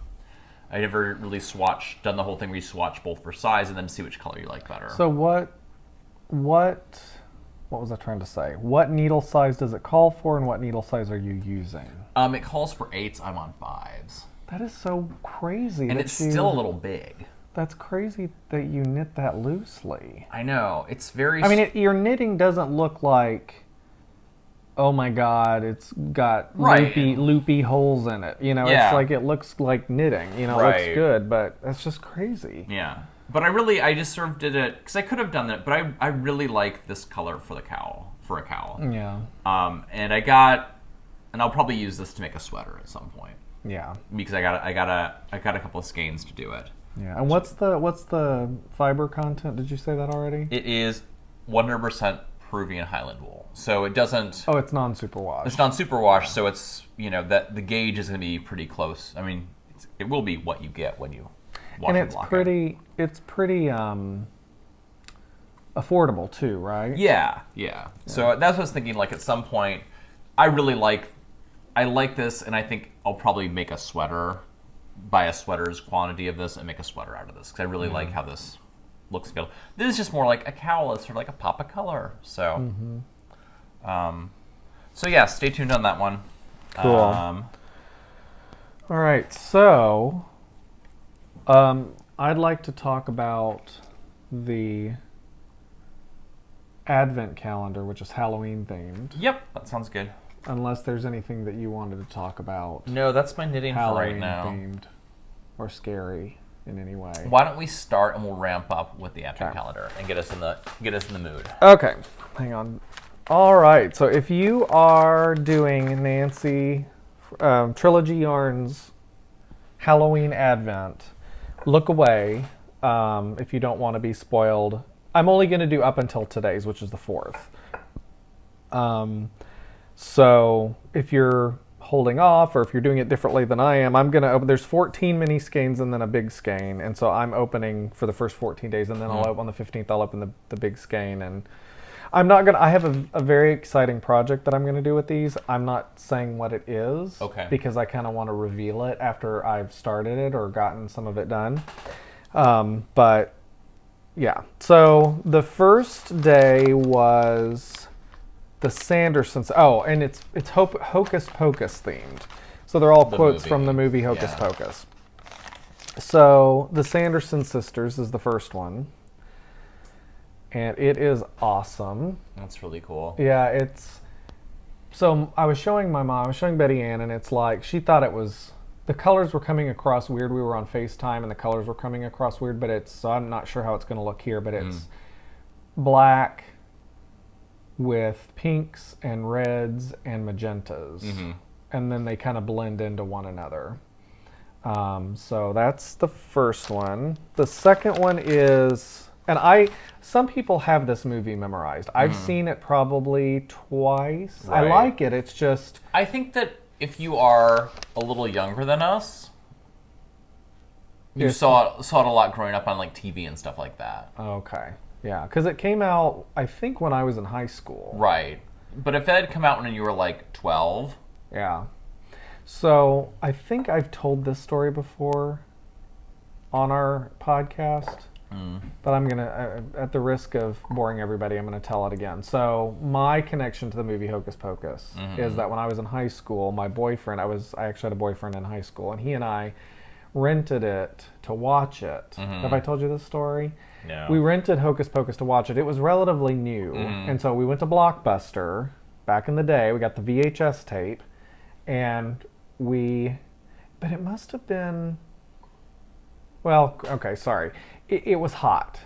Speaker 1: I never really done the whole thing where you swatch both for size and then see which color you like better.
Speaker 2: So what was I trying to say? What needle size does it call for, and what needle size are you using?
Speaker 1: It calls for 8s. I'm on 5s.
Speaker 2: That is so crazy.
Speaker 1: And it's still a little big.
Speaker 2: That's crazy that you knit that loosely.
Speaker 1: I know. It's very...
Speaker 2: I mean, your knitting doesn't look like, oh my God, it's got loopy holes in it. You know, it's like, it looks like knitting. You know, it looks good, but that's just crazy.
Speaker 1: Yeah. But I just sort of did it, because I could have done that, but I really like this color for a cowl.
Speaker 2: Yeah.
Speaker 1: And I'll probably use this to make a sweater at some point.
Speaker 2: Yeah.
Speaker 1: Because I got a couple of skeins to do it.
Speaker 2: Yeah. And what's the fiber content? Did you say that already?
Speaker 1: It is 100% Peruvian Highland wool. So it doesn't...
Speaker 2: Oh, it's non-superwash.
Speaker 1: It's non-superwash, so it's, that the gauge is going to be pretty close. I mean, it will be what you get when you wash and block it.
Speaker 2: It's pretty affordable too, right?
Speaker 1: Yeah. So that's what I was thinking, like at some point, I like this, and I think I'll probably make a sweater, buy a sweater's quantity of this and make a sweater out of this, because I really like how this looks good. This is just more like a cowl. It's sort of like a pop of color. So, so yeah, stay tuned on that one.
Speaker 2: Cool. All right, so I'd like to talk about the Advent calendar, which is Halloween themed.
Speaker 1: Yep, that sounds good.
Speaker 2: Unless there's anything that you wanted to talk about.
Speaker 1: No, that's my knitting
Speaker 2: Halloween
Speaker 1: for right now.
Speaker 2: Themed or scary in any way.
Speaker 1: Why don't we start and we'll ramp up with the Advent calendar and get us in the mood.
Speaker 2: Okay, hang on. All right, so if you are doing Nancy Trilogy Yarns Halloween Advent, look away if you don't want to be spoiled. I'm only going to do up until today's, which is the 4th. So if you're holding off or if you're doing it differently than I am, I'm going to open. There's 14 mini skeins and then a big skein. And so I'm opening for the first 14 days, and then I'll open on the 15th, I'll open the big skein. And I'm not going to, I have a very exciting project that I'm going to do with these. I'm not saying what it is.
Speaker 1: Okay.
Speaker 2: Because I kind of want to reveal it after I've started it or gotten some of it done. But yeah, so the first day was the Sandersons. Oh, and it's Hocus Pocus themed. So they're all quotes from the movie Hocus Pocus. So the Sanderson sisters is the first one. And it is awesome.
Speaker 1: That's really cool.
Speaker 2: Yeah, it's... So I was showing my mom, I was showing Betty Ann, and it's like, she thought it was... The colors were coming across weird. We were on FaceTime, and the colors were coming across weird, but it's... So I'm not sure how it's going to look here, but it's black with pinks and reds and magentas. And then they kind of blend into one another. So that's the first one. The second one is... And some people have this movie memorized. I've seen it probably twice. Right. I like it. It's just...
Speaker 1: I think that if you are a little younger than us, you saw it a lot growing up on like TV and stuff like that.
Speaker 2: Okay. Yeah, because it came out, I think, when I was in high school.
Speaker 1: Right. But if it had come out when you were like 12...
Speaker 2: Yeah. So I think I've told this story before on our podcast. But I'm gonna, at the risk of boring everybody, I'm gonna tell it again. So my connection to the movie Hocus Pocus is that when I was in high school, my boyfriend, I actually had a boyfriend in high school, and he and I rented it to watch it. Have I told you this story?
Speaker 1: No.
Speaker 2: We rented Hocus Pocus to watch it. It was relatively new, and so we went to Blockbuster back in the day. We got the VHS tape, and but it must have been. Well, okay, sorry. It was hot.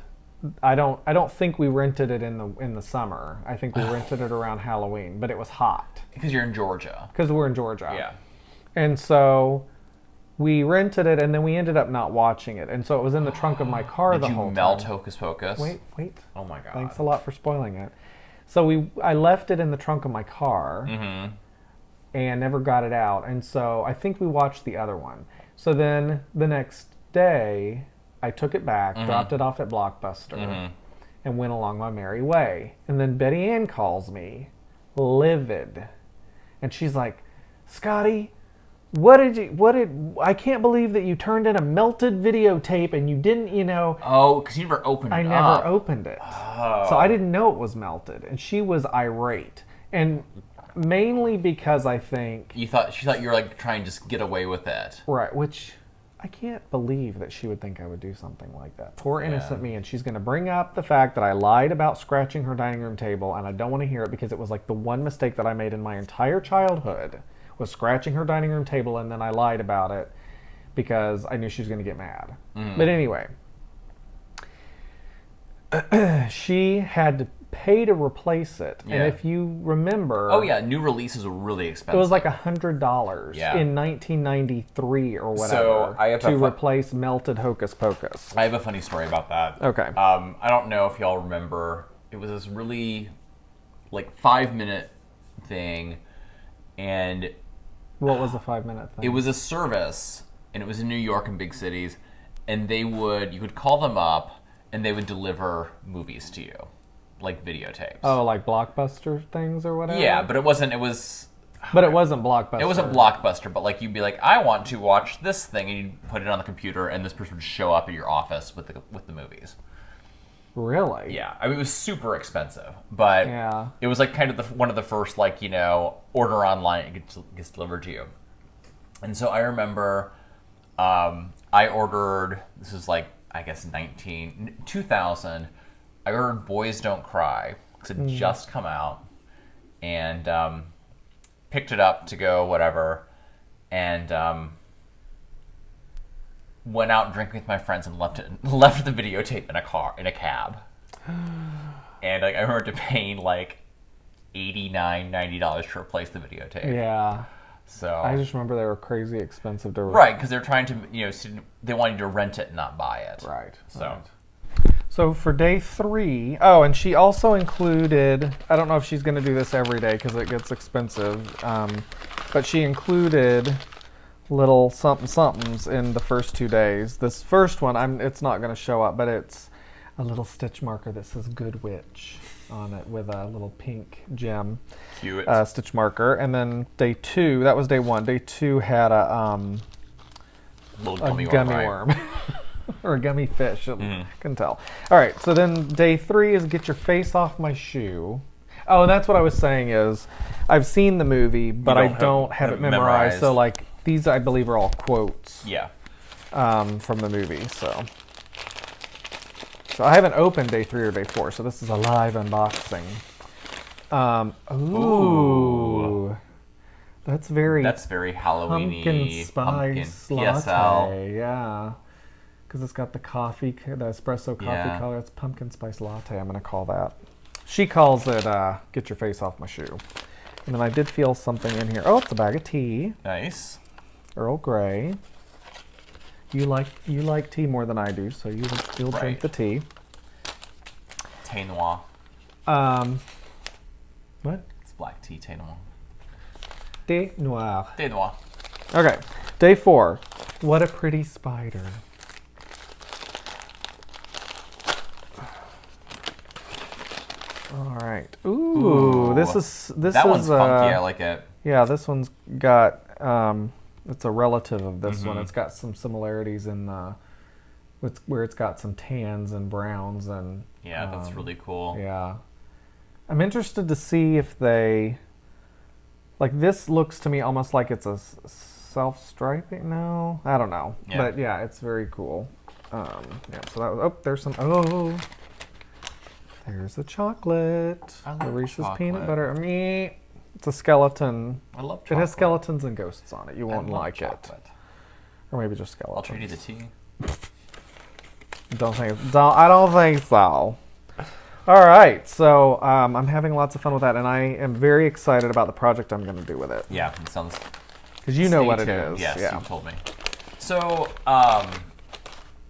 Speaker 2: I don't think we rented it in the summer. I think we rented it around Halloween, but it was hot.
Speaker 1: Because you're in Georgia.
Speaker 2: Because we're in Georgia.
Speaker 1: Yeah.
Speaker 2: And so we rented it, and then we ended up not watching it. And so it was in the trunk of my car the whole time.
Speaker 1: Did you melt Hocus Pocus?
Speaker 2: Wait.
Speaker 1: Oh my God.
Speaker 2: Thanks a lot for spoiling it. So I left it in the trunk of my car and never got it out. And so I think we watched the other one. So then the next day, I took it back, dropped it off at Blockbuster, and went along my merry way. And then Betty Ann calls me, livid. And she's like, Scotty, I can't believe that you turned in a melted videotape and you didn't,
Speaker 1: Oh, because you never opened it
Speaker 2: I never opened it.
Speaker 1: Oh.
Speaker 2: So I didn't know it was melted. And she was irate. And mainly because I think...
Speaker 1: She thought you were like trying to just get away with it.
Speaker 2: Right, which... I can't believe that she would think I would do something like that. Poor innocent me. And she's going to bring up the fact that I lied about scratching her dining room table, and I don't want to hear it because it was like the one mistake that I made in my entire childhood was scratching her dining room table, and then I lied about it because I knew she was going to get mad. But anyway, she had to pay to replace it.
Speaker 1: Yeah.
Speaker 2: And if you remember...
Speaker 1: Oh, yeah. New releases are really expensive.
Speaker 2: It was like $100 in 1993 or whatever
Speaker 1: So I have
Speaker 2: to replace melted Hocus Pocus.
Speaker 1: I have a funny story about that.
Speaker 2: Okay.
Speaker 1: I don't know if y'all remember. It was this really, 5-minute thing, and...
Speaker 2: What was the 5-minute thing?
Speaker 1: It was a service, and it was in New York and big cities, and you could call them up, and they would deliver movies to you. Like videotapes.
Speaker 2: Oh, like Blockbuster things or whatever?
Speaker 1: Yeah, but it wasn't
Speaker 2: Blockbuster.
Speaker 1: It wasn't Blockbuster, but you'd be like, I want to watch this thing, and you'd put it on the computer, and this person would show up at your office with the movies.
Speaker 2: Really?
Speaker 1: Yeah, I mean, it was super expensive, but it was kind of one of the first order online, it gets delivered to you. And so I remember I ordered, this is I guess 2000, I ordered Boys Don't Cry, because it had just come out, and picked it up to go whatever, and went out drinking with my friends and left the videotape in a cab. And I remember paying $89, $90 to replace the videotape.
Speaker 2: Yeah.
Speaker 1: So
Speaker 2: I just remember they were crazy expensive to
Speaker 1: Right, because they're trying to, they wanted you to rent it and not buy it.
Speaker 2: Right.
Speaker 1: So.
Speaker 2: Right. So for day 3, and she also included, I don't know if she's going to do this every day because it gets expensive, but she included little somethings in the first 2 days. This first one, it's not going to show up, but it's a little stitch marker that says Good Witch on it with a little pink gem.
Speaker 1: Cute.
Speaker 2: Stitch marker. And then day 2, that was day 1. Day 2 had a
Speaker 1: little
Speaker 2: gummy
Speaker 1: right?
Speaker 2: worm. Or a gummy fish, I can tell. All right, so then day 3 is Get Your Face Off My Shoe. Oh, and that's what I was saying is, I've seen the movie, but I don't have it memorized. So these, I believe, are all quotes.
Speaker 1: Yeah.
Speaker 2: From the movie. So I haven't opened day 3 or day 4. So this is a live unboxing. Ooh. That's very
Speaker 1: Halloween-y.
Speaker 2: Pumpkin spice latte.
Speaker 1: PSL.
Speaker 2: Yeah. Because it's got the espresso coffee color. It's pumpkin spice latte, I'm going to call that. She calls it Get Your Face Off My Shoe. And then I did feel something in here. Oh, it's a bag of tea.
Speaker 1: Nice.
Speaker 2: Earl Grey. You like tea more than I do, so you'll drink the tea.
Speaker 1: Thé noir.
Speaker 2: What?
Speaker 1: It's black tea, thé noir.
Speaker 2: Thé noir.
Speaker 1: Thé noir.
Speaker 2: Okay, day 4. What a Pretty Spider. All right. Ooh, this
Speaker 1: one's funky. I like it.
Speaker 2: Yeah, this one's got. It's a relative of this one. It's got some similarities in the where it's got some tans and browns and
Speaker 1: Yeah, that's really cool.
Speaker 2: yeah. I'm interested to see if they like this looks to me almost like it's a self-striping. No, I don't know, but yeah, it's very cool. Yeah, so that was there's some there's a chocolate.
Speaker 1: I love
Speaker 2: the Reese's
Speaker 1: chocolate.
Speaker 2: peanut butter. It's a skeleton.
Speaker 1: I love chocolate.
Speaker 2: It has skeletons and ghosts on it. You won't like
Speaker 1: chocolate.
Speaker 2: it, or maybe just skeletons.
Speaker 1: I'll treat you the tea.
Speaker 2: I don't think so. All right, so I'm having lots of fun with that, and I am very excited about the project I'm going to do with it.
Speaker 1: Yeah, it sounds.
Speaker 2: Because you know what it
Speaker 1: tuned.
Speaker 2: is.
Speaker 1: Yes,
Speaker 2: yeah.
Speaker 1: you told me. So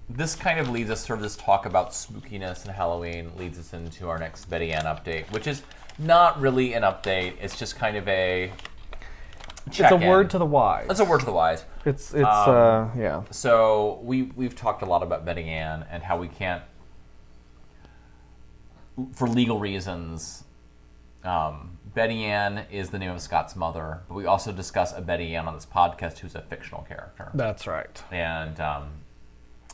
Speaker 1: this kind of leads us sort of this talk about spookiness and Halloween leads us into our next Betty Ann update, which is not really an update. It's just kind of a check-in.
Speaker 2: It's a word to the wise.
Speaker 1: It's a word to the wise.
Speaker 2: It's yeah.
Speaker 1: So we've talked a lot about Betty Ann and how we can't, for legal reasons, Betty Ann is the name of Scott's mother, but we also discuss a Betty Ann on this podcast who's a fictional character.
Speaker 2: That's right.
Speaker 1: And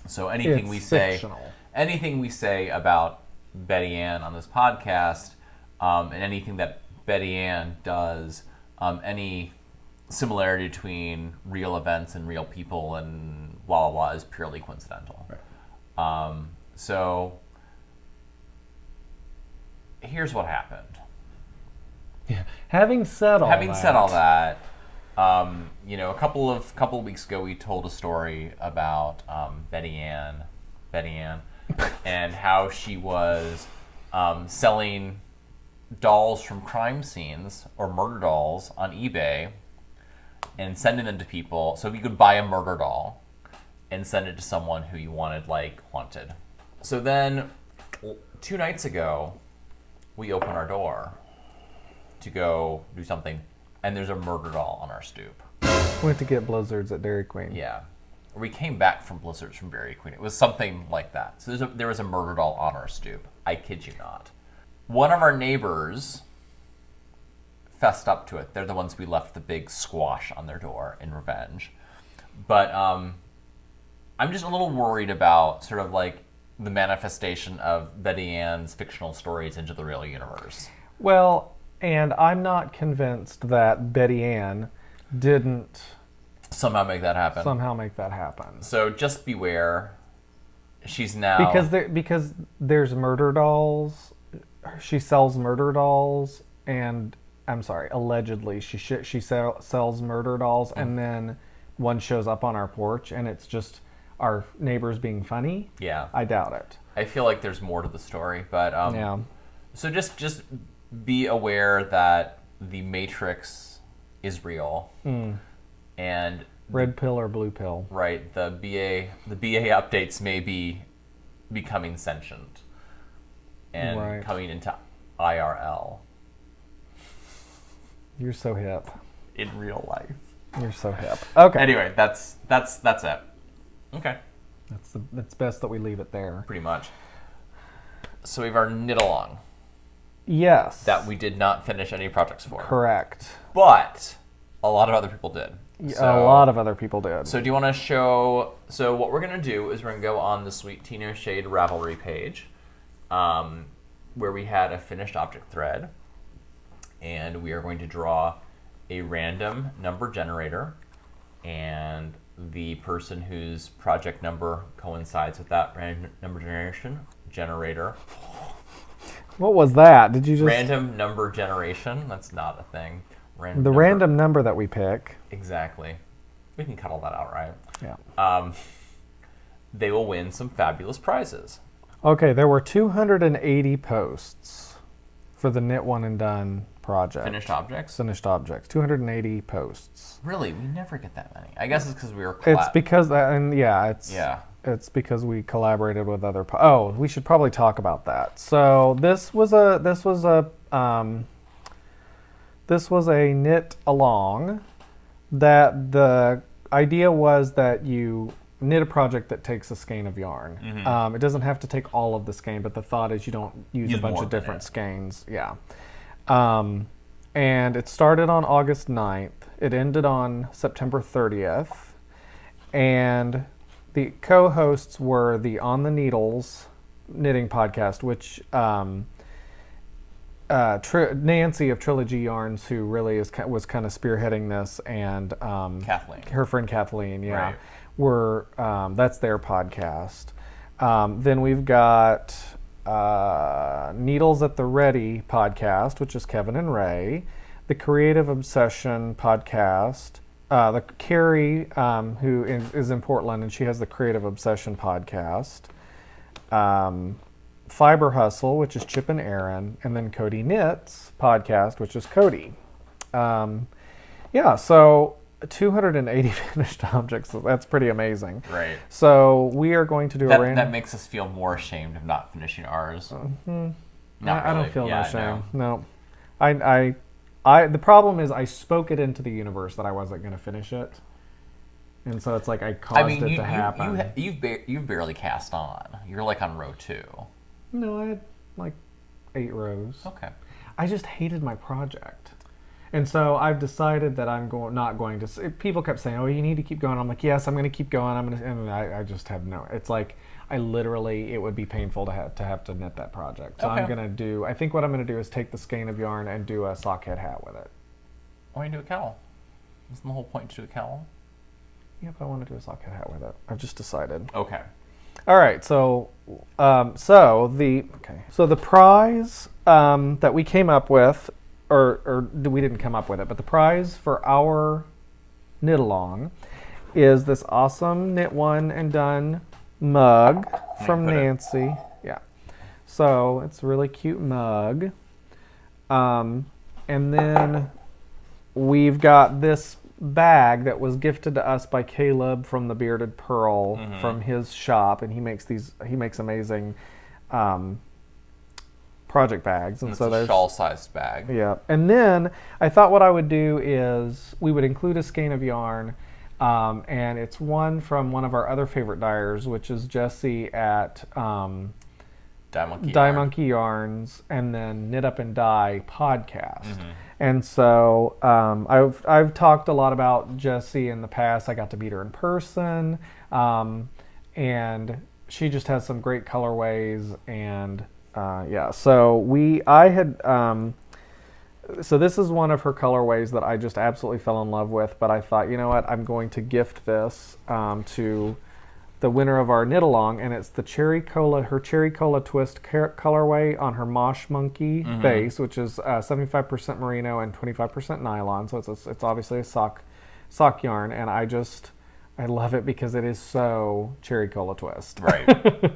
Speaker 1: so anything
Speaker 2: fictional.
Speaker 1: Anything we say about Betty Ann on this podcast, and anything that Betty Ann does, any similarity between real events and real people and blah blah blah is purely coincidental. Right. So here's what happened.
Speaker 2: Yeah. Having said all that,
Speaker 1: a couple of weeks ago we told a story about Betty Ann, and how she was selling dolls from crime scenes or murder dolls on eBay and sending them to people. So if you could buy a murder doll and send it to someone who you wanted. So then 2 nights ago, we open our door to go do something, and there's a murder doll on our stoop.
Speaker 2: Went to get blizzards at Dairy Queen.
Speaker 1: Yeah. We came back from blizzards from Dairy Queen. It was something like that. So there was a murder doll on our stoop. I kid you not. One of our neighbors fessed up to it. They're the ones we left the big squash on their door in revenge. But I'm just a little worried about sort of like the manifestation of Betty Ann's fictional stories into the real universe.
Speaker 2: Well, and I'm not convinced that Betty Ann didn't
Speaker 1: somehow make that happen. So just beware. She's now
Speaker 2: because there's murder dolls. She sells murder dolls, and I'm sorry, allegedly she sells murder dolls, and then one shows up on our porch, and it's just our neighbors being funny.
Speaker 1: Yeah,
Speaker 2: I doubt it.
Speaker 1: I feel like there's more to the story, but
Speaker 2: yeah.
Speaker 1: So just be aware that the Matrix is real, and
Speaker 2: red pill or blue pill.
Speaker 1: Right. The BA updates may be becoming sentient and coming into IRL.
Speaker 2: You're so hip.
Speaker 1: In real life.
Speaker 2: You're so hip. Okay.
Speaker 1: Anyway, that's it. Okay.
Speaker 2: It's best that we leave it there.
Speaker 1: Pretty much. So we have our knit along.
Speaker 2: Yes.
Speaker 1: That we did not finish any projects for.
Speaker 2: Correct.
Speaker 1: But a lot of other people did.
Speaker 2: A lot of other people did.
Speaker 1: So do you want to show... So what we're going to do is we're going to go on the SweetTeaNoShade Ravelry page, where we had a finished object thread, and we are going to draw a random number generator, and the person whose project number coincides with that random number generator.
Speaker 2: What was that? Did you just...
Speaker 1: Random number generation? That's not a thing.
Speaker 2: Random number that we pick.
Speaker 1: Exactly. We can cut all that out, right?
Speaker 2: Yeah.
Speaker 1: They will win some fabulous prizes.
Speaker 2: Okay, there were 280 posts for the Knit One and Done project.
Speaker 1: Finished objects?
Speaker 2: Finished objects. 280 posts.
Speaker 1: Really? We never get that many. I guess it's because we were
Speaker 2: It's because it's because we collaborated with other we should probably talk about that. So this was a knit along that the idea was that you knit a project that takes a skein of yarn. Mm-hmm. It doesn't have to take all of the skein, but the thought is you don't use a bunch of different skeins. Yeah. And it started on August 9th. It ended on September 30th. And the co-hosts were the On the Needles knitting podcast, which Nancy of Trilogy Yarns, who really was kind of spearheading this, and
Speaker 1: Kathleen,
Speaker 2: her friend Kathleen,
Speaker 1: Right.
Speaker 2: were that's their podcast. Then we've got Needles at the Ready podcast, which is Kevin and Ray. The Creative Obsession podcast. The Carrie, who is in Portland, and she has the Creative Obsession podcast. Fiber Hustle, which is Chip and Aaron, and then Cody Knits podcast, which is Cody. So 280 finished objects. That's pretty amazing.
Speaker 1: Right.
Speaker 2: So we are going to do
Speaker 1: that makes us feel more ashamed of not finishing ours.
Speaker 2: I don't feel no shame. No. The problem is I spoke it into the universe that I wasn't going to finish it. And so it's like I caused it to happen.
Speaker 1: You've barely cast on. You're like on row 2.
Speaker 2: No, I had like 8 rows.
Speaker 1: Okay.
Speaker 2: I just hated my project. And so I've decided that I'm not going to. People kept saying, "Oh, you need to keep going." I'm like, "Yes, I'm going to keep going." And I just have no. It's like it would be painful to have to knit that project. So
Speaker 1: Okay.
Speaker 2: I'm going to do. I think what I'm going to do is take the skein of yarn and do a sockhead hat with it.
Speaker 1: Why don't you do a cowl? Isn't the whole point to do a cowl?
Speaker 2: Yeah, but I want to do a sockhead hat with it. I've just decided.
Speaker 1: Okay.
Speaker 2: All right, so the prize that we came up with, or we didn't come up with it, but the prize for our knit along is this awesome Knit One and Done mug from Nancy. Yeah, so it's a really cute mug, and then we've got this bag that was gifted to us by Caleb from the Bearded Pearl from his shop, and he makes amazing project bags, and
Speaker 1: it's
Speaker 2: so
Speaker 1: a
Speaker 2: there's
Speaker 1: shawl-sized bag.
Speaker 2: Yeah, and then I thought what I would do is we would include a skein of yarn, and it's one from one of our other favorite dyers, which is Jessie at
Speaker 1: Dye
Speaker 2: Monkey Yarns, and then Knit Up and Dye podcast. And so I've talked a lot about Jessie in the past. I got to meet her in person, and she just has some great colorways. And so this is one of her colorways that I just absolutely fell in love with. But I thought, you know what, I'm going to gift this to the winner of our knit along, and it's the Cherry Cola Twist colorway on her Mosh Monkey base, which is 75% merino and 25% nylon. So it's obviously a sock yarn, and I love it because it is so Cherry Cola Twist.
Speaker 1: Right.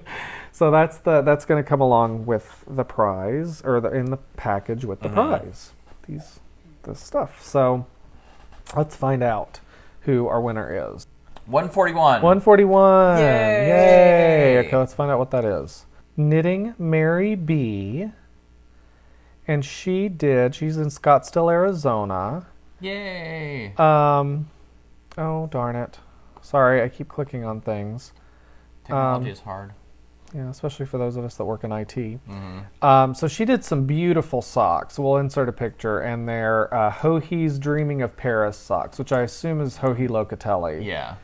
Speaker 2: So that's going to come along with the prize, or in the package with the prize. This stuff. So let's find out who our winner is.
Speaker 1: 141.
Speaker 2: 141.
Speaker 1: Yay!
Speaker 2: Okay, let's find out what that is. Knitting Mary B. And she's in Scottsdale, Arizona.
Speaker 1: Yay!
Speaker 2: Oh, darn it. Sorry, I keep clicking on things.
Speaker 1: Technology is hard.
Speaker 2: Yeah, especially for those of us that work in IT. So she did some beautiful socks. We'll insert a picture, and they're Hohi's Dreaming of Paris socks, which I assume is Hohi Locatelli.
Speaker 1: Yeah.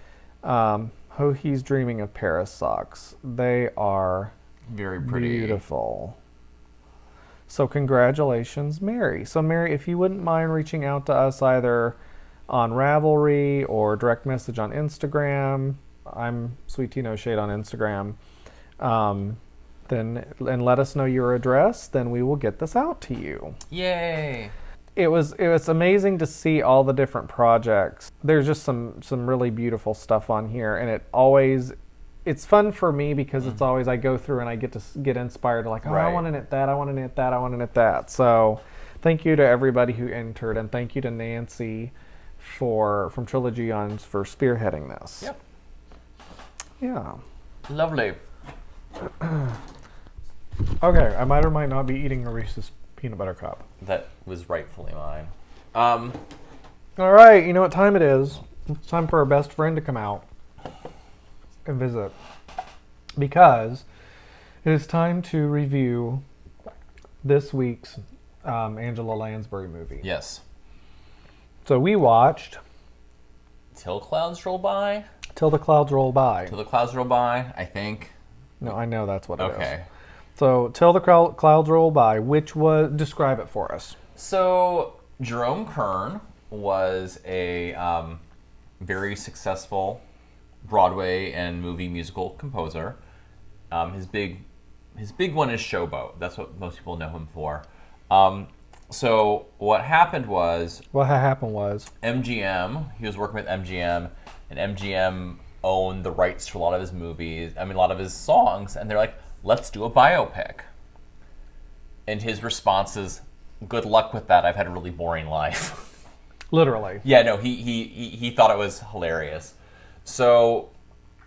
Speaker 2: Hohi's Dreaming of Paris socks. They are
Speaker 1: very pretty.
Speaker 2: Beautiful. So congratulations, Mary. So Mary, if you wouldn't mind reaching out to us either on Ravelry or direct message on Instagram. I'm SweetTeaNoShade on Instagram. And let us know your address, then we will get this out to you.
Speaker 1: Yay!
Speaker 2: It was amazing to see all the different projects. There's just some really beautiful stuff on here, and it's fun for me because it's always I go through and I get inspired, like, oh,
Speaker 1: Right.
Speaker 2: I want to knit that, I want to knit that, I want to knit that. So thank you to everybody who entered, and thank you to Nancy from Trilogy Yarns for spearheading this.
Speaker 1: Yep.
Speaker 2: Yeah.
Speaker 1: Lovely.
Speaker 2: Okay, I might or might not be eating a Reese's peanut butter cup.
Speaker 1: That was rightfully mine.
Speaker 2: All right, you know what time it is. It's time for our best friend to come out and visit, because it is time to review this week's Angela Lansbury movie.
Speaker 1: Yes.
Speaker 2: So we watched
Speaker 1: Till Clouds Roll By?
Speaker 2: Till the Clouds Roll By.
Speaker 1: Till the Clouds Roll By, I think.
Speaker 2: No, I know that's what it is.
Speaker 1: Okay.
Speaker 2: So, Till the Clouds Roll By, describe it for us.
Speaker 1: So, Jerome Kern was a very successful Broadway and movie musical composer. His big one is Showboat. That's what most people know him for. So what happened was MGM. He was working with MGM, and MGM owned the rights to a lot of his movies. I mean, a lot of his songs, and they're like, "Let's do a biopic." And his response is, "Good luck with that. I've had a really boring life."
Speaker 2: Literally.
Speaker 1: Yeah. No. He thought it was hilarious. So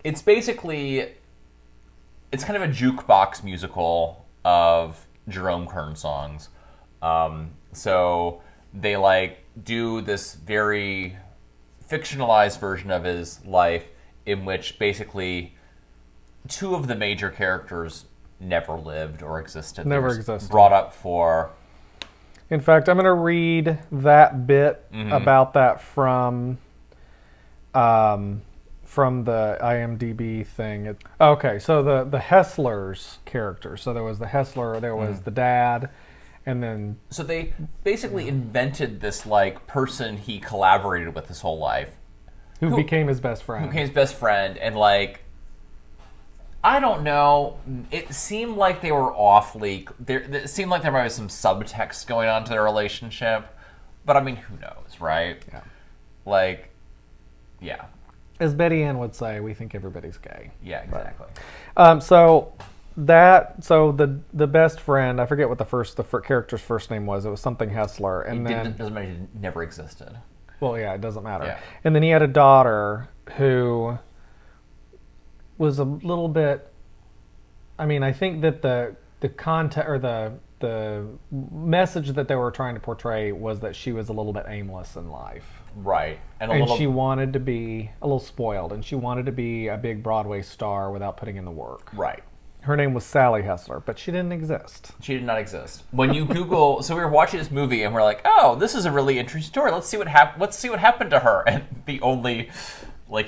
Speaker 1: it's basically. It's kind of a jukebox musical of Jerome Kern songs. So they do this very fictionalized version of his life in which basically two of the major characters never lived or existed.
Speaker 2: Never existed.
Speaker 1: Brought up for...
Speaker 2: In fact, I'm going to read that bit about that from the IMDb thing. Okay, so the Hessler's character. So there was the Hessler, there was the dad, and then...
Speaker 1: So they basically invented this person he collaborated with his whole life.
Speaker 2: Who became his best friend.
Speaker 1: And I don't know, it seemed like they were awfully... It seemed like there might be some subtext going on to their relationship. But I mean, who knows, right?
Speaker 2: Yeah.
Speaker 1: Yeah.
Speaker 2: As Betty Ann would say, we think everybody's gay.
Speaker 1: Yeah, exactly.
Speaker 2: So the best friend, I forget what the character's first name was. It was something Hessler, and
Speaker 1: doesn't matter. He never existed.
Speaker 2: Well, yeah, it doesn't matter.
Speaker 1: Yeah.
Speaker 2: And then he had a daughter who was a little bit. I mean, I think that the content or the message that they were trying to portray was that she was a little bit aimless in life.
Speaker 1: Right.
Speaker 2: And she wanted to be a little spoiled, and she wanted to be a big Broadway star without putting in the work.
Speaker 1: Right.
Speaker 2: Her name was Sally Hessler, but she didn't exist.
Speaker 1: She did not exist. When you Google, so we were watching this movie, and we're like, "Oh, this is a really interesting story. Let's see what happened to her." And the only,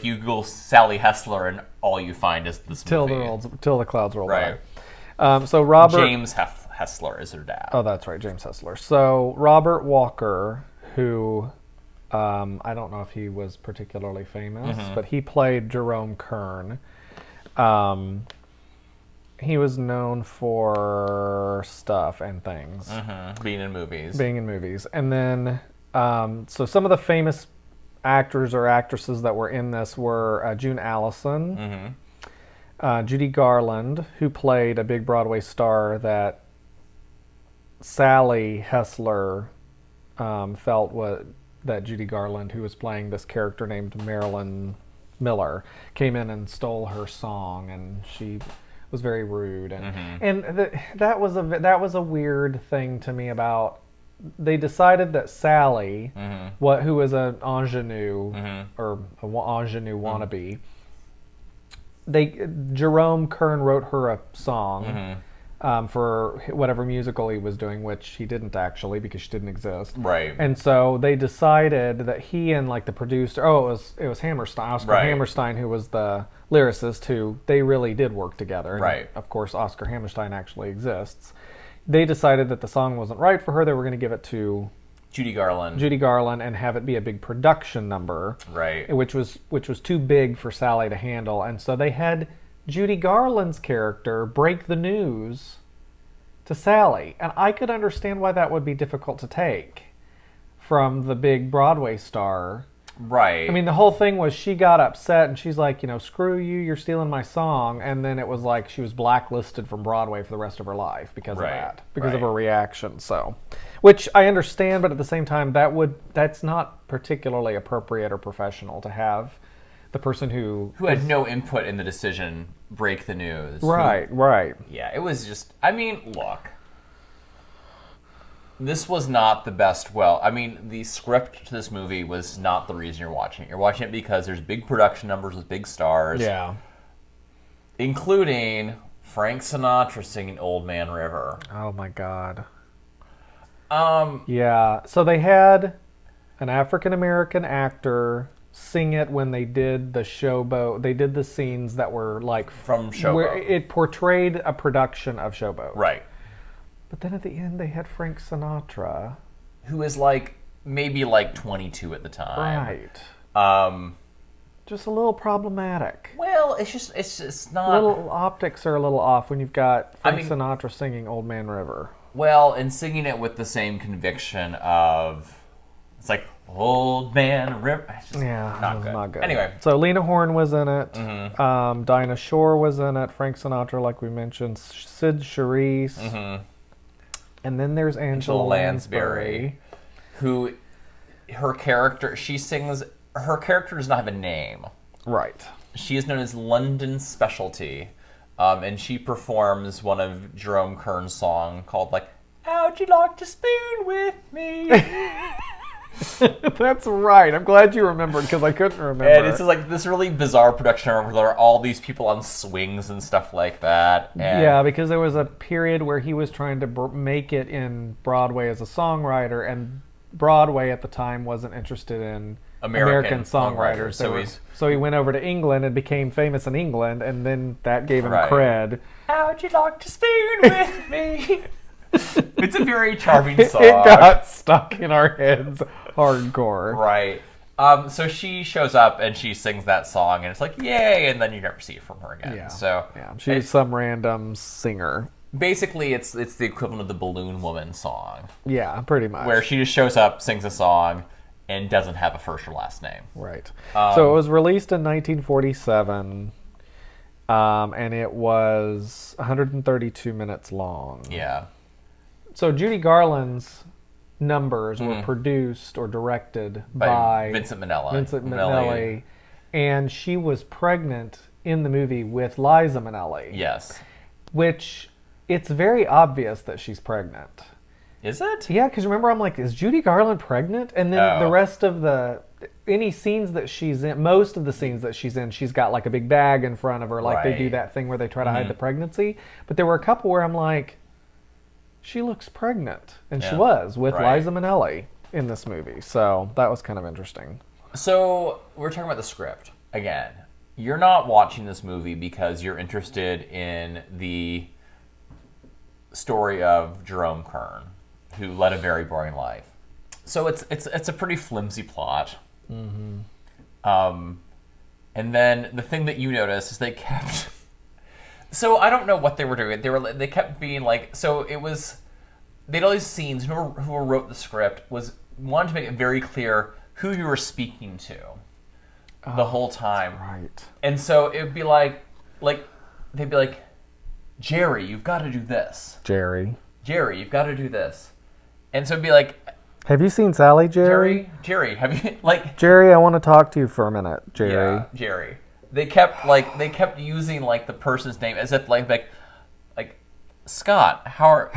Speaker 1: you Google Sally Hessler, and all you find is this movie.
Speaker 2: Till the Clouds Roll By.
Speaker 1: Right.
Speaker 2: So Robert
Speaker 1: James Hessler is her dad.
Speaker 2: Oh, that's right, James Hessler. So Robert Walker, who I don't know if he was particularly famous, but he played Jerome Kern. He was known for stuff and things.
Speaker 1: Being in movies.
Speaker 2: And then, so some of the famous actors or actresses that were in this were June Allison, Judy Garland, who played a big Broadway star that Sally Hessler felt that Judy Garland, who was playing this character named Marilyn Miller, came in and stole her song, and she was very rude, and that was a weird thing to me about. They decided that Sally, who was an ingenue or an ingenue wannabe, Jerome Kern wrote her a song for whatever musical he was doing, which he didn't actually because she didn't exist.
Speaker 1: Right.
Speaker 2: And so they decided that he and the producer, it was Hammerstein, Oscar Hammerstein, who was the lyricist, who they really did work together. And
Speaker 1: right.
Speaker 2: Of course, Oscar Hammerstein actually exists. They decided that the song wasn't right for her. They were going to give it to
Speaker 1: Judy Garland
Speaker 2: and have it be a big production number.
Speaker 1: Right.
Speaker 2: Which was too big for Sally to handle. And so they had Judy Garland's character break the news to Sally. And I could understand why that would be difficult to take from the big Broadway star.
Speaker 1: Right.
Speaker 2: I mean, the whole thing was she got upset and she's like, screw you, you're stealing my song. And then it was like she was blacklisted from Broadway for the rest of her life because of that, because of her reaction. So, which I understand, but at the same time, that's not particularly appropriate or professional to have the person who
Speaker 1: had no input in the decision break the news.
Speaker 2: Right.
Speaker 1: Yeah, it was just, look. This was not the best. The script to this movie was not the reason you're watching it. You're watching it because there's big production numbers with big stars.
Speaker 2: Yeah.
Speaker 1: Including Frank Sinatra singing Old Man River.
Speaker 2: Oh, my God. Yeah. So they had an African-American actor sing it when they did the Showboat. They did the scenes that were like
Speaker 1: From Showboat.
Speaker 2: where it portrayed a production of Showboat.
Speaker 1: Right.
Speaker 2: But then at the end they had Frank Sinatra.
Speaker 1: Who is like maybe like 22 at the time.
Speaker 2: Right. Just a little problematic.
Speaker 1: Well, it's just not.
Speaker 2: Little optics are a little off when you've got Frank Sinatra singing Old Man River.
Speaker 1: Well, and singing it with the same conviction of, it's like Old Man River. It's just not good. Anyway,
Speaker 2: so Lena Horne was in it. Dinah Shore was in it. Frank Sinatra, like we mentioned. Sid Charisse. And then there's Angela Lansbury,
Speaker 1: who her character does not have a name.
Speaker 2: Right.
Speaker 1: She is known as London Specialty, and she performs one of Jerome Kern's song called like "How'd You Like to Spoon with Me?"
Speaker 2: That's right. I'm glad you remembered because I couldn't remember.
Speaker 1: And it's just like this really bizarre production where there are all these people on swings and stuff like that. And
Speaker 2: yeah, because there was a period where he was trying to make it in Broadway as a songwriter, and Broadway at the time wasn't interested in American songwriters. So he went over to England and became famous in England, and then that gave him cred.
Speaker 1: How'd you like to spoon with me? It's a very charming song.
Speaker 2: It got stuck in our heads hardcore.
Speaker 1: Right. So she shows up and she sings that song, and it's like, yay, and then you never see it from her again.
Speaker 2: Yeah.
Speaker 1: So
Speaker 2: she's some random singer.
Speaker 1: Basically, it's the equivalent of the Balloon Woman song.
Speaker 2: Yeah, pretty much.
Speaker 1: Where she just shows up, sings a song, and doesn't have a first or last name.
Speaker 2: Right. So it was released in 1947, and it was 132 minutes long.
Speaker 1: Yeah.
Speaker 2: So Judy Garland's numbers were produced or directed by
Speaker 1: Vincent Minnelli.
Speaker 2: Minnelli. And she was pregnant in the movie with Liza Minnelli.
Speaker 1: Yes.
Speaker 2: Which, it's very obvious that she's pregnant.
Speaker 1: Is it?
Speaker 2: Yeah, because remember, I'm like, is Judy Garland pregnant? And then the rest of any scenes that she's in, most of the scenes that she's in, she's got like a big bag in front of her, like they do that thing where they try to hide the pregnancy. But there were a couple where I'm like, she looks pregnant. And she was, with Liza Minnelli in this movie. So that was kind of interesting.
Speaker 1: So we're talking about the script. Again, you're not watching this movie because you're interested in the story of Jerome Kern, who led a very boring life. So it's a pretty flimsy plot. And then the thing that you notice is they kept. So I don't know what they were doing. They kept being like, so it was, they had all these scenes. Whoever wrote the script wanted to make it very clear who you were speaking to the whole time.
Speaker 2: Right.
Speaker 1: And so it would be like they'd be like, Jerry, you've got to do this.
Speaker 2: Jerry,
Speaker 1: you've got to do this. And so it'd be like,
Speaker 2: have you seen Sally, Jerry?
Speaker 1: Jerry, have you like
Speaker 2: Jerry, I want to talk to you for a minute, Jerry.
Speaker 1: Yeah, Jerry. They kept using like the person's name as if like Scott, how are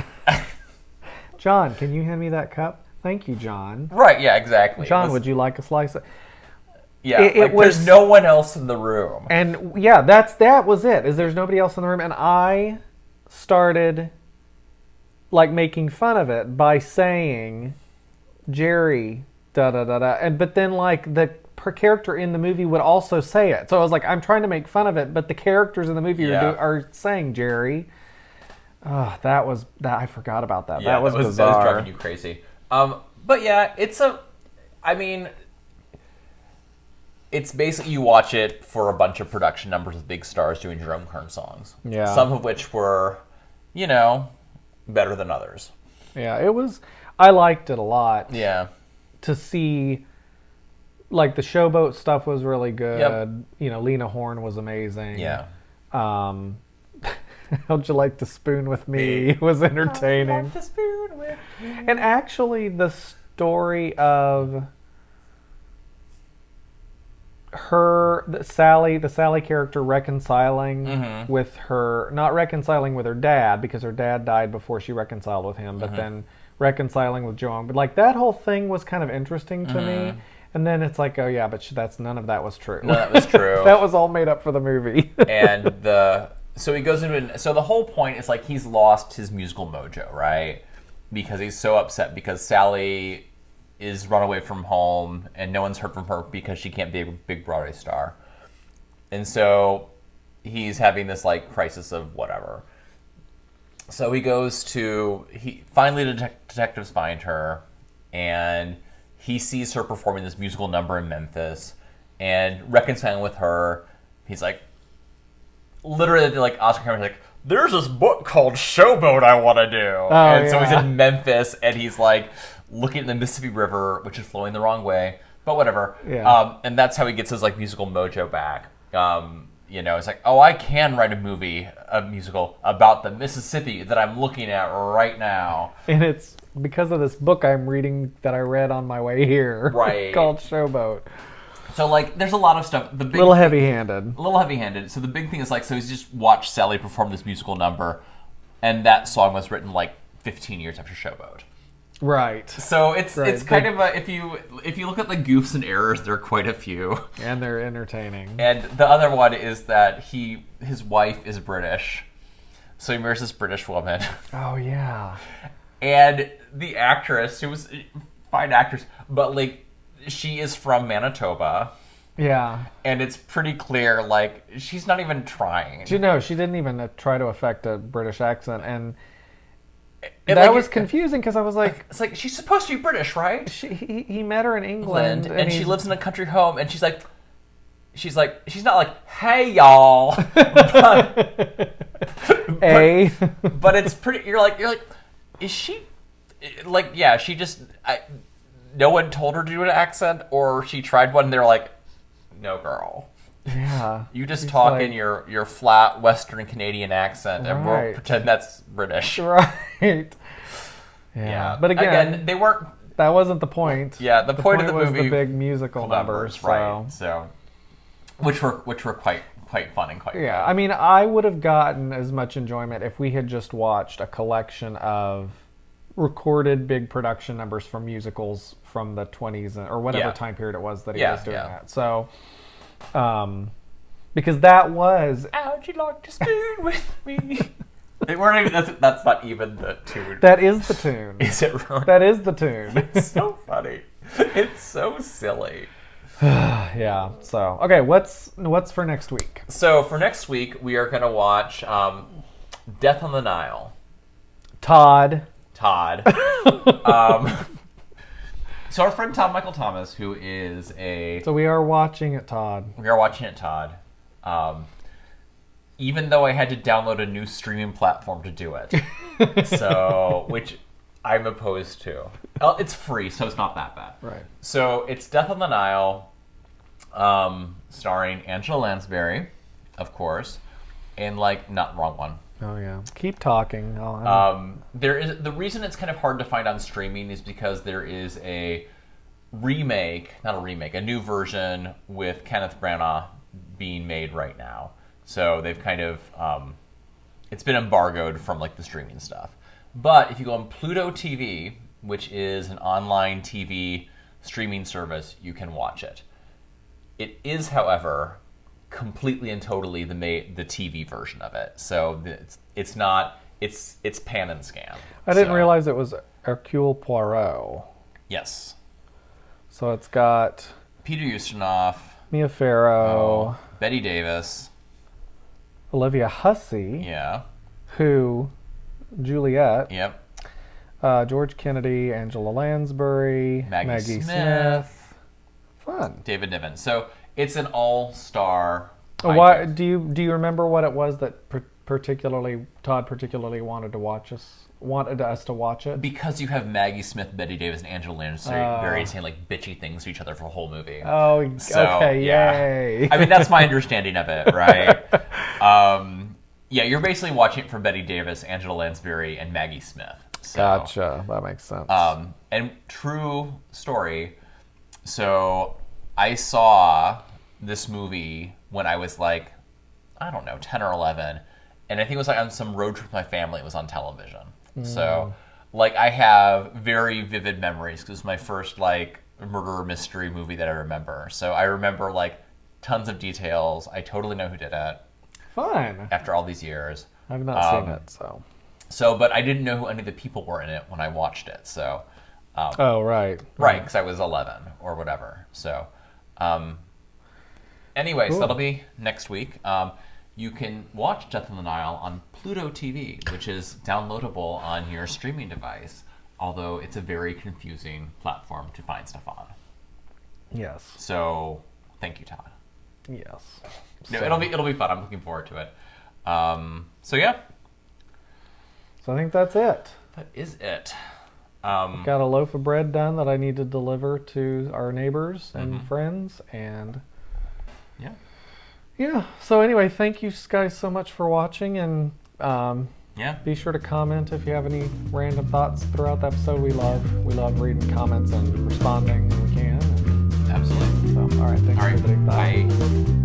Speaker 2: John, can you hand me that cup? Thank you, John.
Speaker 1: Right, yeah, exactly.
Speaker 2: John, would you like a slice of...
Speaker 1: Yeah, it was, there's no one else in the room.
Speaker 2: And yeah, that was it. Is there's nobody else in the room, and I started like making fun of it by saying Jerry da da da da, but then like the character in the movie would also say it. So I was like, I'm trying to make fun of it, but the characters in the movie are saying Jerry. Oh, I forgot about that.
Speaker 1: Yeah,
Speaker 2: that was bizarre.
Speaker 1: That was driving you crazy. But yeah, it's basically, you watch it for a bunch of production numbers with big stars doing Jerome Kern songs.
Speaker 2: Yeah.
Speaker 1: Some of which were, better than others.
Speaker 2: Yeah, I liked it a lot.
Speaker 1: Yeah.
Speaker 2: To see, like, the Showboat stuff was really good. Yep. Lena Horne was amazing.
Speaker 1: Yeah.
Speaker 2: How'd You Like to Spoon with Me was entertaining. How'd You Like to Spoon with Me? And actually, the story of the Sally character reconciling with her, not reconciling with her dad because her dad died before she reconciled with him, but then reconciling with Joan. But like that whole thing was kind of interesting to me. And then it's like, oh yeah, but none of that was true.
Speaker 1: None of that was true.
Speaker 2: That was all made up for the movie.
Speaker 1: And so he goes into so the whole point is like he's lost his musical mojo, right? Because he's so upset because Sally is run away from home, and no one's heard from her because she can't be a big Broadway star. And so he's having this like crisis of whatever. So finally the detectives find her, and he sees her performing this musical number in Memphis, and reconciling with her, he's like, literally like Oscar Cameron's like, there's this book called Showboat I want to do. So he's in Memphis, and he's like looking at the Mississippi River, which is flowing the wrong way, but whatever.
Speaker 2: Yeah.
Speaker 1: And that's how he gets his like musical mojo back. It's like, oh, I can write a musical about the Mississippi that I'm looking at right now.
Speaker 2: And it's because of this book I'm reading that I read on my way here.
Speaker 1: Right.
Speaker 2: Called Showboat.
Speaker 1: So, like, there's a lot of stuff.
Speaker 2: A little heavy-handed.
Speaker 1: A little heavy-handed. So the big thing is, like, so he's just watched Sally perform this musical number, and that song was written, like, 15 years after Showboat.
Speaker 2: Right.
Speaker 1: So it's kind of a, if you look at the goofs and errors, there are quite a few.
Speaker 2: And they're entertaining.
Speaker 1: And the other one is that his wife is British, so he marries this British woman.
Speaker 2: Oh, yeah.
Speaker 1: And the actress, who was a fine actress, but, like, she is from Manitoba.
Speaker 2: Yeah.
Speaker 1: And it's pretty clear, like, she's not even trying.
Speaker 2: She didn't even try to affect a British accent. And that
Speaker 1: like,
Speaker 2: was confusing because I was like...
Speaker 1: It's like, she's supposed to be British, right?
Speaker 2: He met her in England.
Speaker 1: And she lives in a country home, and she's not like, hey, y'all. But it's pretty, you're like, is she, like, yeah, she just... no one told her to do an accent, or she tried one and they're like, no, girl.
Speaker 2: Yeah.
Speaker 1: You just talk like, in your flat Western Canadian accent, and we'll pretend that's British.
Speaker 2: Right. Yeah. But again,
Speaker 1: they weren't...
Speaker 2: That wasn't the point.
Speaker 1: Yeah, the point of the movie...
Speaker 2: was the big musical numbers.
Speaker 1: Right. So, which were quite fun and quite fun.
Speaker 2: I mean, I would have gotten as much enjoyment if we had just watched a collection of recorded big production numbers from musicals from the 20s or whatever time period it was that he was doing that. So, because that was...
Speaker 1: How'd you like to spoon with me? That's not even the tune.
Speaker 2: That is the tune.
Speaker 1: Is it really?
Speaker 2: That is the tune.
Speaker 1: It's so funny. It's so silly.
Speaker 2: Yeah. So, okay, what's for next week?
Speaker 1: So, for next week, we are going to watch Death on the Nile.
Speaker 2: Todd.
Speaker 1: So our friend Tom Michael Thomas, who is a...
Speaker 2: So we are watching it, Todd.
Speaker 1: Even though I had to download a new streaming platform to do it. So, which I'm opposed to. It's free, so it's not that bad.
Speaker 2: Right.
Speaker 1: So it's Death on the Nile, starring Angela Lansbury, of course, and, like, not the wrong one.
Speaker 2: Oh, yeah. Keep talking.
Speaker 1: The reason it's kind of hard to find on streaming is because there is a new version with Kenneth Branagh being made right now. So they've kind of, it's been embargoed from, like, the streaming stuff. But if you go on Pluto TV, which is an online TV streaming service, you can watch it. It is, however, completely and totally the TV version of it. So it's pan and scan.
Speaker 2: I didn't realize it was Hercule Poirot.
Speaker 1: Yes.
Speaker 2: So it's got
Speaker 1: Peter Ustinov,
Speaker 2: Mia Farrow,
Speaker 1: Betty Davis,
Speaker 2: Olivia Hussey.
Speaker 1: Yeah.
Speaker 2: Who? Juliet.
Speaker 1: Yep.
Speaker 2: George Kennedy, Angela Lansbury, Maggie Smith. Fun.
Speaker 1: David Niven. So it's an all-star.
Speaker 2: Why do you remember what it was that Todd particularly wanted us to watch it?
Speaker 1: Because you have Maggie Smith, Betty Davis, and Angela Lansbury saying, like, bitchy things to each other for the whole movie.
Speaker 2: Oh, so, okay, yay!
Speaker 1: I mean, that's my understanding of it, right? You're basically watching it for Betty Davis, Angela Lansbury, and Maggie Smith. So,
Speaker 2: gotcha, that makes sense.
Speaker 1: And true story. So I saw this movie when I was, like, I don't know, 10 or 11. And I think it was, like, on some road trip with my family. It was on television. So, like, I have very vivid memories because it was my first, like, murder mystery movie that I remember. So I remember, like, tons of details. I totally know who did it.
Speaker 2: Fun.
Speaker 1: After all these years.
Speaker 2: I've not seen it, so.
Speaker 1: So, but I didn't know who any of the people were in it when I watched it. So,
Speaker 2: Oh, right.
Speaker 1: Right, because I was 11 or whatever. So, anyway,
Speaker 2: Cool.
Speaker 1: so that'll be next week. You can watch Death on the Nile on Pluto TV, which is downloadable on your streaming device, although it's a very confusing platform to find stuff on.
Speaker 2: Yes.
Speaker 1: So, thank you, Todd.
Speaker 2: Yes.
Speaker 1: No, it'll be fun. I'm looking forward to it. So yeah,
Speaker 2: So I think that's it.
Speaker 1: that is it.
Speaker 2: Got a loaf of bread done that I need to deliver to our neighbors and friends, and
Speaker 1: Yeah.
Speaker 2: yeah. So anyway, thank you guys so much for watching, and
Speaker 1: Yeah.
Speaker 2: be sure to comment if you have any random thoughts throughout the episode. We love reading comments and responding when we can.
Speaker 1: Absolutely.
Speaker 2: So all right, thanks
Speaker 1: All right.
Speaker 2: everybody. Bye.
Speaker 1: Bye.